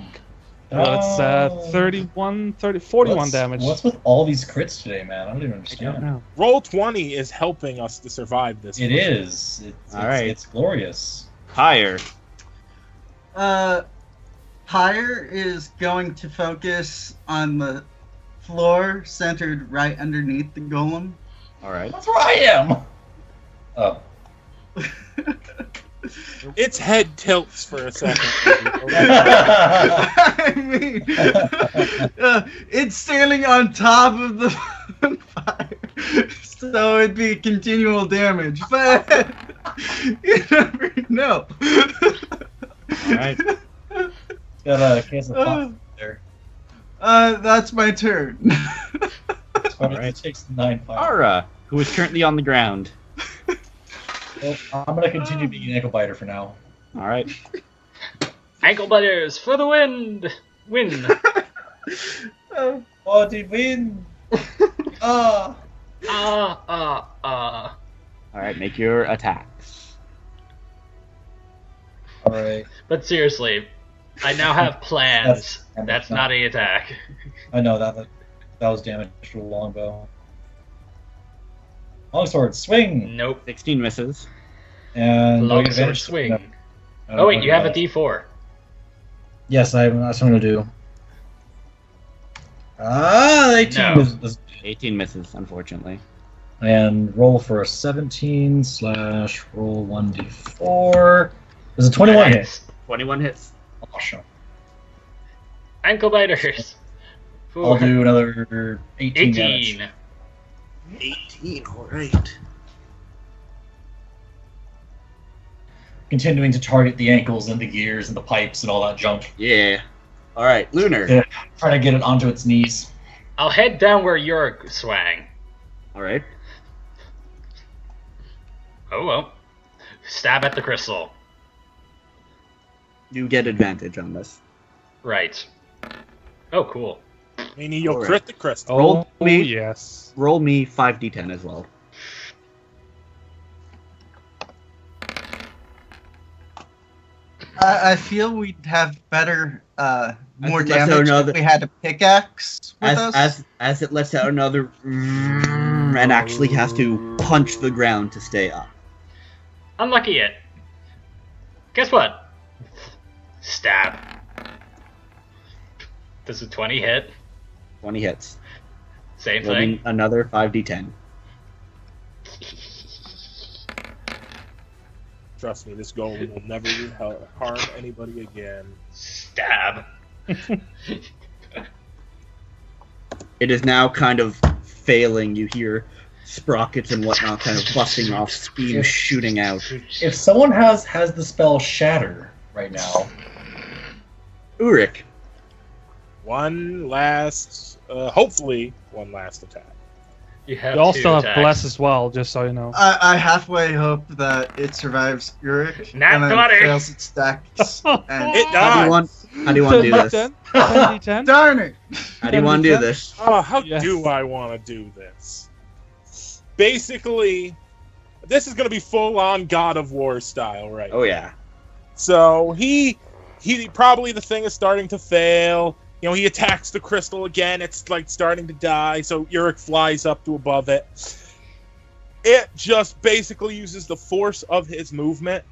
[SPEAKER 2] Well, it's 41 damage.
[SPEAKER 6] What's with all these crits today, man? I don't even
[SPEAKER 2] I don't
[SPEAKER 6] understand.
[SPEAKER 2] know.
[SPEAKER 4] Roll 20 is helping us to survive this.
[SPEAKER 6] It is.
[SPEAKER 3] All right.
[SPEAKER 6] It's glorious.
[SPEAKER 3] Higher.
[SPEAKER 5] Pyre is going to focus on the floor centered right underneath the golem.
[SPEAKER 3] Alright.
[SPEAKER 6] That's where I am. Oh.
[SPEAKER 4] Its head tilts for a second.
[SPEAKER 5] I mean, it's standing on top of the fire, so it'd be continual damage. But you never know.
[SPEAKER 3] Alright.
[SPEAKER 6] Got a case of pop there.
[SPEAKER 5] That's my turn.
[SPEAKER 6] Alright. It takes 9 fire.
[SPEAKER 3] Ara, who is currently on the ground.
[SPEAKER 6] Well, I'm gonna continue being an ankle biter for now.
[SPEAKER 3] Alright.
[SPEAKER 1] Ankle biters for the win.
[SPEAKER 6] Oh, did win? Ah.
[SPEAKER 3] Alright, make your attacks.
[SPEAKER 6] Alright.
[SPEAKER 1] But seriously, I now have plans.
[SPEAKER 6] That's-
[SPEAKER 1] That's not an attack.
[SPEAKER 6] I know that was damage to the longbow. Longsword, swing!
[SPEAKER 1] Nope.
[SPEAKER 3] 16 misses.
[SPEAKER 6] And do I get
[SPEAKER 1] Longsword
[SPEAKER 6] advantage?
[SPEAKER 1] swing.
[SPEAKER 6] No. I
[SPEAKER 1] Oh
[SPEAKER 6] don't
[SPEAKER 1] wait, you have a
[SPEAKER 6] advantage.
[SPEAKER 1] D4.
[SPEAKER 6] Yes, that's what I'm gonna do. 18
[SPEAKER 1] No.
[SPEAKER 6] is
[SPEAKER 3] 18 misses, unfortunately.
[SPEAKER 6] and roll for a 17 / roll 1d4. There's a 21 hit.
[SPEAKER 1] Nice.
[SPEAKER 3] 21 hits.
[SPEAKER 6] Awesome.
[SPEAKER 1] Ankle biters.
[SPEAKER 6] I'll do another 18 damage.
[SPEAKER 1] 18.
[SPEAKER 3] 18, alright.
[SPEAKER 6] Continuing to target the ankles and the gears and the pipes and all that junk.
[SPEAKER 3] Yeah. Alright, Lunar.
[SPEAKER 6] Yeah. Trying to get it onto its knees.
[SPEAKER 1] I'll head down where you're swang.
[SPEAKER 3] Alright.
[SPEAKER 1] Oh well. Stab at the crystal.
[SPEAKER 3] You get advantage on this.
[SPEAKER 1] Right. Oh, cool.
[SPEAKER 4] Meaning you'll
[SPEAKER 3] Alright.
[SPEAKER 4] crit the crystal.
[SPEAKER 3] Roll
[SPEAKER 2] Oh,
[SPEAKER 3] me.
[SPEAKER 2] yes.
[SPEAKER 3] Roll me 5d10 as well.
[SPEAKER 5] I feel we'd have better, more
[SPEAKER 3] think that's
[SPEAKER 5] damage
[SPEAKER 3] another-
[SPEAKER 5] if we had a pickaxe with us.
[SPEAKER 3] As it lets out another and actually has to punch the ground to stay up.
[SPEAKER 1] Unlucky it. Guess what? Stab. Does a 20 hit?
[SPEAKER 3] 20 hits.
[SPEAKER 1] Same
[SPEAKER 3] Roll
[SPEAKER 1] thing.
[SPEAKER 3] me another 5d10.
[SPEAKER 4] Trust me, this goal will never harm anybody again.
[SPEAKER 1] Stab.
[SPEAKER 3] It is now kind of failing. You hear sprockets and whatnot kind of busting off, steam shooting out.
[SPEAKER 6] If someone has the spell Shatter right now,
[SPEAKER 3] Ulrich.
[SPEAKER 4] One last, hopefully, one last attack.
[SPEAKER 1] You have
[SPEAKER 2] You all
[SPEAKER 1] two
[SPEAKER 2] still have
[SPEAKER 1] attacks.
[SPEAKER 2] Bless as well, just so you know.
[SPEAKER 5] I halfway hope that it survives Uric
[SPEAKER 1] Nat
[SPEAKER 5] and then
[SPEAKER 1] 20.
[SPEAKER 5] fails its stacks. And
[SPEAKER 4] It
[SPEAKER 3] How do you want to do this?
[SPEAKER 2] 10d10?
[SPEAKER 5] darn it!
[SPEAKER 3] How do you want to do this?
[SPEAKER 4] Oh, how
[SPEAKER 2] Yes.
[SPEAKER 4] do I want to do this? Basically, this is going to be full-on God of War style, right?
[SPEAKER 3] Oh yeah.
[SPEAKER 4] So he probably the thing is starting to fail. You know, he attacks the crystal again. It's like starting to die. So Uric flies up to above it. It just basically uses the force of his movement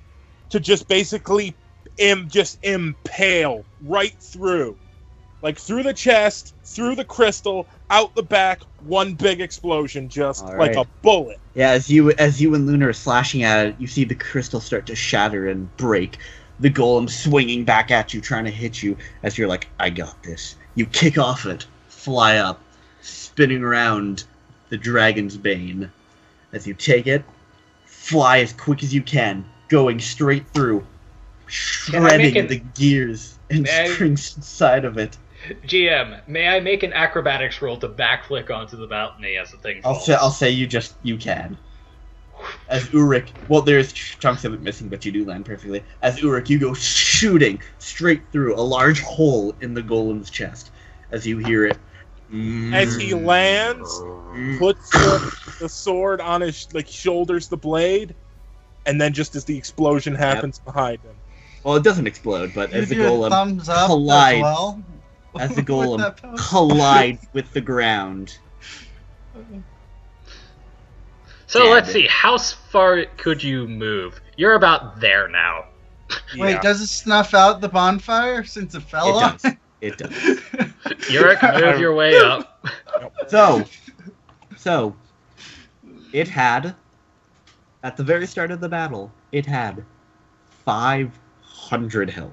[SPEAKER 4] to just basically impale right through, like through the chest, through the crystal, out the back. One big explosion, just
[SPEAKER 3] All
[SPEAKER 4] like
[SPEAKER 3] right.
[SPEAKER 4] a bullet.
[SPEAKER 3] Yeah, as you and Lunar are slashing at it, you see the crystal start to shatter and break. The golem swinging back at you, trying to hit you, as you're like, I got this. You kick off it, fly up, spinning around the dragon's bane. As you take it, fly as quick as you can, going straight through,
[SPEAKER 1] Can I make
[SPEAKER 3] shredding the gears and
[SPEAKER 1] May I-
[SPEAKER 3] strings inside of it.
[SPEAKER 1] GM, may I make an acrobatics roll to backflip onto the balcony as the thing falls?
[SPEAKER 3] I'll say you can. As Ulrich, well, there's chunks of it missing, but you do land perfectly. As Ulrich, you go shooting straight through a large hole in the golem's chest. As you hear it,
[SPEAKER 4] As he lands, puts the sword on his shoulders the blade, and then just as the explosion happens behind him.
[SPEAKER 3] well, it doesn't explode, but
[SPEAKER 5] You
[SPEAKER 3] as the
[SPEAKER 5] do a
[SPEAKER 3] golem
[SPEAKER 5] thumbs up
[SPEAKER 3] collides,
[SPEAKER 5] as well.
[SPEAKER 3] as the
[SPEAKER 5] with
[SPEAKER 3] golem
[SPEAKER 5] that post.
[SPEAKER 3] collides with the ground.
[SPEAKER 1] So
[SPEAKER 3] Damn
[SPEAKER 1] let's
[SPEAKER 3] it.
[SPEAKER 1] see, how far could you move? You're about there now.
[SPEAKER 5] Wait,
[SPEAKER 4] Yeah.
[SPEAKER 5] does it snuff out the bonfire since it fell
[SPEAKER 3] It
[SPEAKER 5] off?
[SPEAKER 3] does. It does.
[SPEAKER 1] Uric, move your way up.
[SPEAKER 3] So, it had, at the very start of the battle, it had 500 health.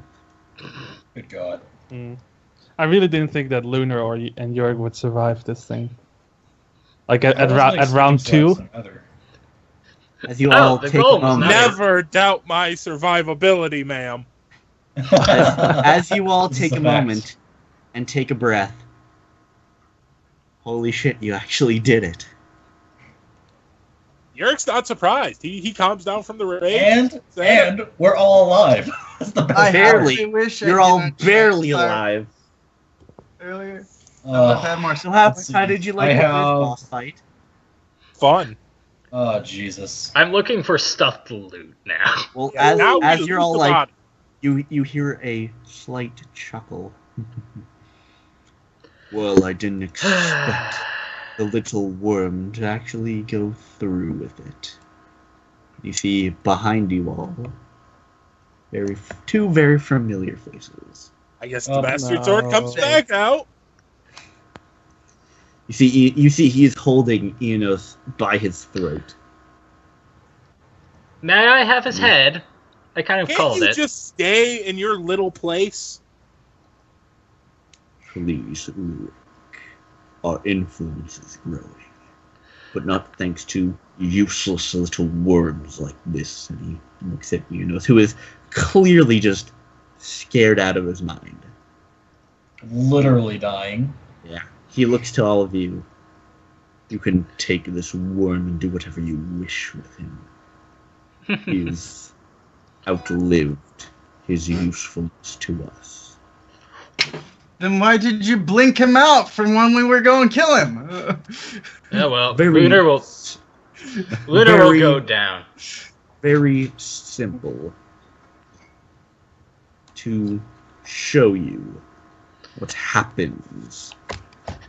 [SPEAKER 6] good God.
[SPEAKER 2] I really didn't think that Lunar and Jörg would survive this thing. Like at
[SPEAKER 6] I wasn't
[SPEAKER 2] round
[SPEAKER 6] expecting
[SPEAKER 2] 2.
[SPEAKER 6] some other.
[SPEAKER 3] As you
[SPEAKER 1] Oh,
[SPEAKER 3] all
[SPEAKER 1] the
[SPEAKER 3] take a
[SPEAKER 1] golem was
[SPEAKER 3] moment,
[SPEAKER 4] Never doubt my survivability, ma'am.
[SPEAKER 3] as you all
[SPEAKER 6] This is
[SPEAKER 3] take
[SPEAKER 6] a
[SPEAKER 3] a
[SPEAKER 6] fact.
[SPEAKER 3] moment and take a breath. Holy shit, you actually did it.
[SPEAKER 4] Yurik's not surprised. He calms down from the rage.
[SPEAKER 6] and we're all alive. That's the best
[SPEAKER 5] I
[SPEAKER 6] part.
[SPEAKER 3] Barely.
[SPEAKER 5] actually wish
[SPEAKER 3] You're
[SPEAKER 5] I
[SPEAKER 3] all
[SPEAKER 5] didn't
[SPEAKER 3] barely
[SPEAKER 5] fire
[SPEAKER 3] alive.
[SPEAKER 5] earlier. I would have had more
[SPEAKER 3] So how
[SPEAKER 5] support.
[SPEAKER 3] did you like
[SPEAKER 6] I
[SPEAKER 3] the first
[SPEAKER 6] have-
[SPEAKER 3] boss fight?
[SPEAKER 4] Fun.
[SPEAKER 6] Oh, Jesus.
[SPEAKER 1] I'm looking for stuff to loot now.
[SPEAKER 3] Well,
[SPEAKER 5] Yeah,
[SPEAKER 4] Now
[SPEAKER 3] as
[SPEAKER 4] we
[SPEAKER 3] you're
[SPEAKER 4] lose
[SPEAKER 3] all
[SPEAKER 4] the
[SPEAKER 3] like,
[SPEAKER 4] body.
[SPEAKER 3] You hear a slight chuckle. Well, I didn't expect the little worm to actually go through with it. You see behind you all two very familiar faces.
[SPEAKER 4] I guess the bastard sword comes back out.
[SPEAKER 3] You see he is holding Enos by his throat.
[SPEAKER 1] May I have his head? I kind of
[SPEAKER 4] Can't
[SPEAKER 1] called
[SPEAKER 4] you
[SPEAKER 1] it.
[SPEAKER 4] just stay in your little place?
[SPEAKER 3] Please, Ulrich. Our influence is growing. But not thanks to useless little worms like this. And he looks at Enos, who is clearly just scared out of his mind.
[SPEAKER 6] Literally dying.
[SPEAKER 3] Yeah. He looks to all of you. You can take this worm and do whatever you wish with him. He's outlived his usefulness to us.
[SPEAKER 5] Then why did you blink him out from when we were going to kill him?
[SPEAKER 1] Yeah, well,
[SPEAKER 3] Very-
[SPEAKER 1] Lunar will
[SPEAKER 3] very-
[SPEAKER 1] go down.
[SPEAKER 3] Very simple. To show you what happens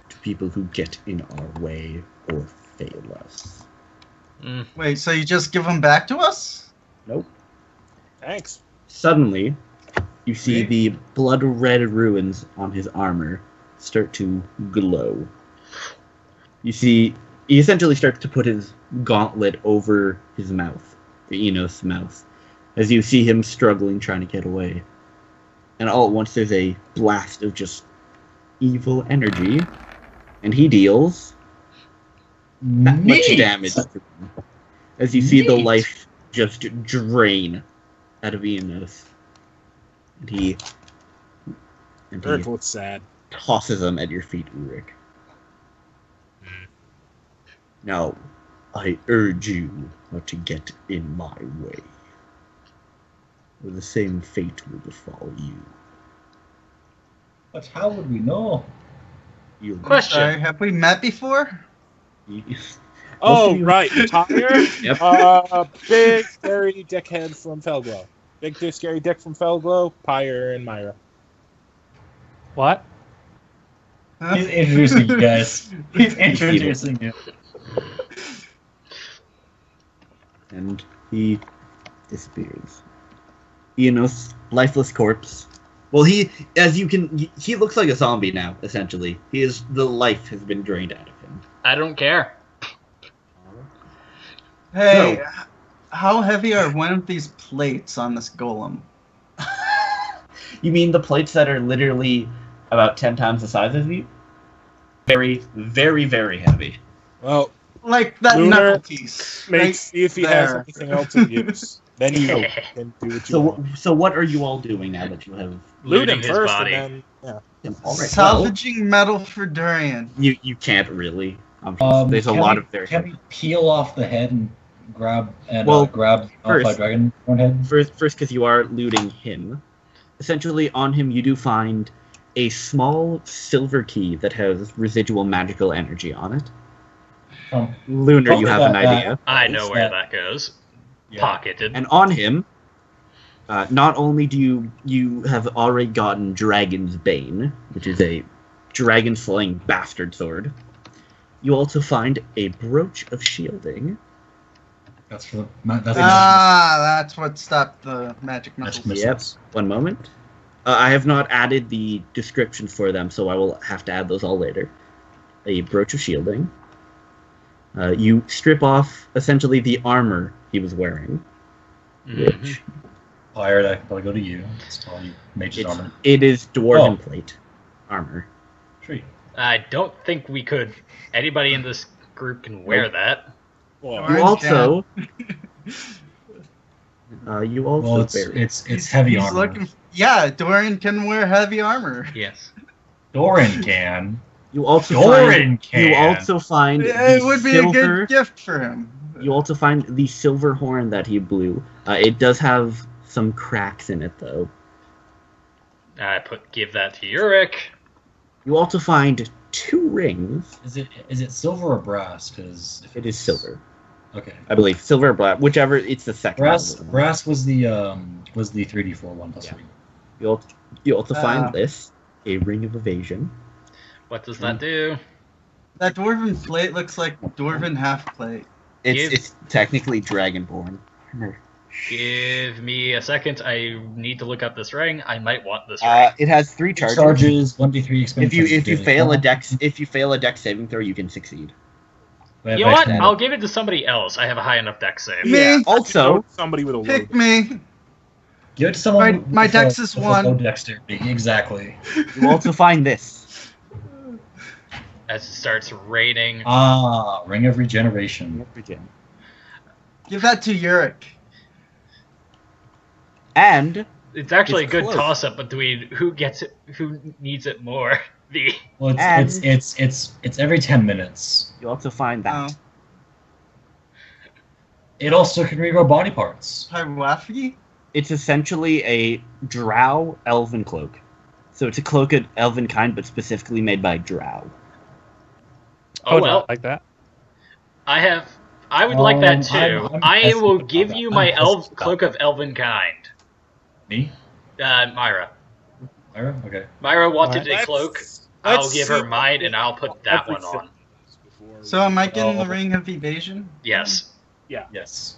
[SPEAKER 3] to people who get in our way or fail us.
[SPEAKER 5] Wait, so you just give him back to us?
[SPEAKER 3] Nope.
[SPEAKER 4] Thanks.
[SPEAKER 3] Suddenly, you see the blood-red ruins on his armor start to glow. You see, he essentially starts to put his gauntlet over his mouth, the Enos' mouth, as you see him struggling, trying to get away. And all at once, there's a blast of just evil energy, and he deals that much damage to him. As you see the life just drain out of Enos. And he
[SPEAKER 4] Earth looks sad.
[SPEAKER 3] tosses him at your feet, Ulrich. Now, I urge you not to get in my way, or the same fate will befall you.
[SPEAKER 6] But how would we know?
[SPEAKER 3] You'll
[SPEAKER 1] Question.
[SPEAKER 5] Sorry, have we met before?
[SPEAKER 4] Oh,
[SPEAKER 3] you-
[SPEAKER 4] right. Tyre?
[SPEAKER 3] Yep.
[SPEAKER 4] Big, scary dickhead from Felglow. Big, scary dick from Felglow, Pyre, and Myra.
[SPEAKER 2] What?
[SPEAKER 5] Huh?
[SPEAKER 6] He's introducing you guys. He's introducing you.
[SPEAKER 3] And he disappears. Enos, lifeless corpse. Well, he looks like a zombie now, essentially. The life has been drained out of him.
[SPEAKER 1] I don't care.
[SPEAKER 5] Hey, how heavy are one of these plates on this golem?
[SPEAKER 3] You mean the plates that are literally about 10 times the size of you? Very, very, very heavy.
[SPEAKER 4] Well,
[SPEAKER 5] Like that
[SPEAKER 4] Lunar
[SPEAKER 5] knuckle piece.
[SPEAKER 4] mate,
[SPEAKER 5] right
[SPEAKER 4] see if he has
[SPEAKER 5] there.
[SPEAKER 4] anything else in use. Then you can do what you want.
[SPEAKER 3] So what are you all doing now that you have...
[SPEAKER 4] Loot him
[SPEAKER 1] Looting his
[SPEAKER 4] first,
[SPEAKER 1] body.
[SPEAKER 4] and then
[SPEAKER 3] All right,
[SPEAKER 5] Salvaging metal for Durian.
[SPEAKER 3] you can't really. There's a lot of very...
[SPEAKER 6] Can we peel off the head and grab
[SPEAKER 3] first-
[SPEAKER 6] Alpha Dragon one head?
[SPEAKER 3] First, because you are looting him. Essentially, on him, you do find a small silver key that has residual magical energy on it. Lunar, you have an idea.
[SPEAKER 1] I know where that goes.
[SPEAKER 6] Yeah.
[SPEAKER 1] Pocketed.
[SPEAKER 3] And on him, not only do you have already gotten Dragon's Bane, which is a dragon-slaying bastard sword, you also find a brooch of shielding.
[SPEAKER 6] That's for that's
[SPEAKER 5] That's what stopped the magic
[SPEAKER 6] Magic
[SPEAKER 5] missiles.
[SPEAKER 6] missiles.
[SPEAKER 3] Yep. One moment. I have not added the descriptions for them, so I will have to add those all later. A brooch of shielding. You strip off, essentially, the armor he was wearing.
[SPEAKER 1] Mhm.
[SPEAKER 3] Which
[SPEAKER 6] Fire, that will go to you. It's all you mage's armor.
[SPEAKER 3] it is dwarven
[SPEAKER 6] Oh.
[SPEAKER 3] plate armor.
[SPEAKER 6] Tree.
[SPEAKER 1] I don't think we could. Anybody in this group can wear that.
[SPEAKER 4] well,
[SPEAKER 5] Alright.
[SPEAKER 3] You also...
[SPEAKER 5] Orange
[SPEAKER 3] you also...
[SPEAKER 6] Well,
[SPEAKER 3] bury-
[SPEAKER 6] it's heavy
[SPEAKER 5] He's
[SPEAKER 6] armor.
[SPEAKER 5] looking. Yeah, Dorian can wear heavy armor.
[SPEAKER 1] Yes.
[SPEAKER 6] Doran can.
[SPEAKER 3] You also
[SPEAKER 6] Doran
[SPEAKER 3] find...
[SPEAKER 6] can.
[SPEAKER 3] You also find
[SPEAKER 5] It
[SPEAKER 3] the
[SPEAKER 5] would be
[SPEAKER 3] silver...
[SPEAKER 5] a good gift for him.
[SPEAKER 3] You also find the silver horn that he blew. It does have some cracks in it, though.
[SPEAKER 1] Give that to Yurik.
[SPEAKER 3] You also find 2 rings.
[SPEAKER 6] Is it silver or brass? Because
[SPEAKER 3] It is silver,
[SPEAKER 6] Okay.
[SPEAKER 3] I believe. Silver or black, whichever. It's the second.
[SPEAKER 6] Brass.
[SPEAKER 3] one.
[SPEAKER 6] Brass was the was the 3d4 1 plus
[SPEAKER 3] Yeah.
[SPEAKER 6] 3.
[SPEAKER 3] You also find
[SPEAKER 5] Ah.
[SPEAKER 3] this, a ring of evasion.
[SPEAKER 1] What does that do?
[SPEAKER 5] That dwarven plate looks like dwarven half plate.
[SPEAKER 3] It's technically dragonborn.
[SPEAKER 1] Give me a second. I need to look up this ring. I might want this ring.
[SPEAKER 3] It has 3 charges.
[SPEAKER 6] Charges 1d3 expended.
[SPEAKER 3] If you fail a dex saving throw, you can succeed.
[SPEAKER 1] You know what? I'll give it to somebody else. I have a high enough dex save.
[SPEAKER 5] Me?
[SPEAKER 3] Also,
[SPEAKER 4] somebody with a low.
[SPEAKER 5] Pick me.
[SPEAKER 6] Give it to someone.
[SPEAKER 5] My
[SPEAKER 6] with
[SPEAKER 5] dex
[SPEAKER 6] a-
[SPEAKER 5] is
[SPEAKER 6] with a
[SPEAKER 5] 1.
[SPEAKER 6] low dexterity. Exactly.
[SPEAKER 3] you also find this.
[SPEAKER 1] As it starts raining.
[SPEAKER 6] Ah, Ring of Regeneration.
[SPEAKER 5] Give that to Yurik.
[SPEAKER 3] And
[SPEAKER 1] It's actually
[SPEAKER 3] It's
[SPEAKER 1] a good
[SPEAKER 3] close.
[SPEAKER 1] toss-up between who gets it, who needs it more. The
[SPEAKER 6] Well,
[SPEAKER 3] And-
[SPEAKER 6] it's every 10 minutes.
[SPEAKER 3] you also find that.
[SPEAKER 5] Oh.
[SPEAKER 6] It also can regrow body parts.
[SPEAKER 5] Pywafi?
[SPEAKER 3] It's essentially a drow elven cloak. So it's a cloak of elven kind, but specifically made by drow.
[SPEAKER 1] oh well,
[SPEAKER 2] like that.
[SPEAKER 1] I would like that too.
[SPEAKER 6] I'm
[SPEAKER 1] I
[SPEAKER 6] pissed
[SPEAKER 1] will
[SPEAKER 6] about
[SPEAKER 1] give
[SPEAKER 6] that.
[SPEAKER 1] you
[SPEAKER 6] I'm
[SPEAKER 1] my
[SPEAKER 6] pissed about
[SPEAKER 1] cloak of elven kind.
[SPEAKER 6] Me?
[SPEAKER 1] Myra.
[SPEAKER 6] Myra? Okay.
[SPEAKER 1] Myra wanted a
[SPEAKER 4] Let's-
[SPEAKER 1] cloak.
[SPEAKER 4] let's
[SPEAKER 1] I'll give
[SPEAKER 4] see
[SPEAKER 1] her mine, and I'll put that one
[SPEAKER 4] everything
[SPEAKER 1] on.
[SPEAKER 4] before we-
[SPEAKER 5] So am I getting
[SPEAKER 6] Oh.
[SPEAKER 5] the ring of evasion?
[SPEAKER 1] Yes.
[SPEAKER 6] Yes.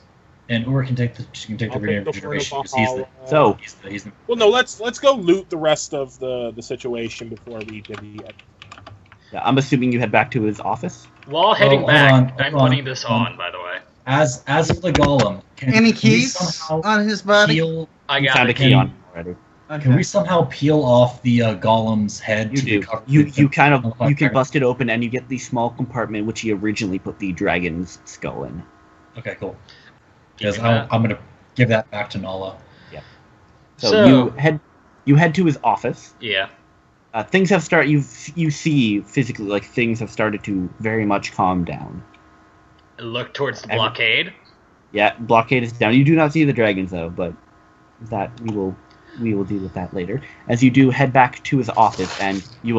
[SPEAKER 6] And Ur can take the
[SPEAKER 4] I'll take the
[SPEAKER 6] regeneration
[SPEAKER 4] Furnace
[SPEAKER 6] because he's the
[SPEAKER 4] Valhalla.
[SPEAKER 3] So,
[SPEAKER 6] he's the
[SPEAKER 4] Well, no. Let's go loot the rest of the situation before we divvy it.
[SPEAKER 3] yeah, I'm assuming you head back to his office.
[SPEAKER 1] While heading
[SPEAKER 6] hold
[SPEAKER 1] back,
[SPEAKER 6] on,
[SPEAKER 1] I'm
[SPEAKER 6] hold on,
[SPEAKER 1] putting this
[SPEAKER 6] hold on.
[SPEAKER 1] on, by the way.
[SPEAKER 6] as for the golem.
[SPEAKER 5] Any
[SPEAKER 6] can we
[SPEAKER 5] keys
[SPEAKER 6] somehow
[SPEAKER 5] on his body?
[SPEAKER 6] peel?
[SPEAKER 1] I
[SPEAKER 3] You
[SPEAKER 1] got
[SPEAKER 3] found
[SPEAKER 1] it.
[SPEAKER 3] a key on him already.
[SPEAKER 5] Okay.
[SPEAKER 6] Can we somehow peel off the golem's head
[SPEAKER 3] You
[SPEAKER 6] to
[SPEAKER 3] do.
[SPEAKER 6] cover
[SPEAKER 3] You kind of
[SPEAKER 6] Oh,
[SPEAKER 3] you can
[SPEAKER 6] okay.
[SPEAKER 3] bust it open and you get the small compartment which he originally put the dragon's skull in.
[SPEAKER 6] Okay, cool.
[SPEAKER 1] Keeping
[SPEAKER 6] Because
[SPEAKER 1] that.
[SPEAKER 6] I'm gonna give that back to Nala.
[SPEAKER 3] So,
[SPEAKER 1] So-
[SPEAKER 3] you head to his office.
[SPEAKER 1] Yeah.
[SPEAKER 3] Things have started. You see physically like things have started to very much calm down.
[SPEAKER 1] Look towards the
[SPEAKER 3] Every-
[SPEAKER 1] blockade.
[SPEAKER 3] Yeah, blockade is down. You do not see the dragons though, but that we will deal with that later. As you do head back to his office, and you will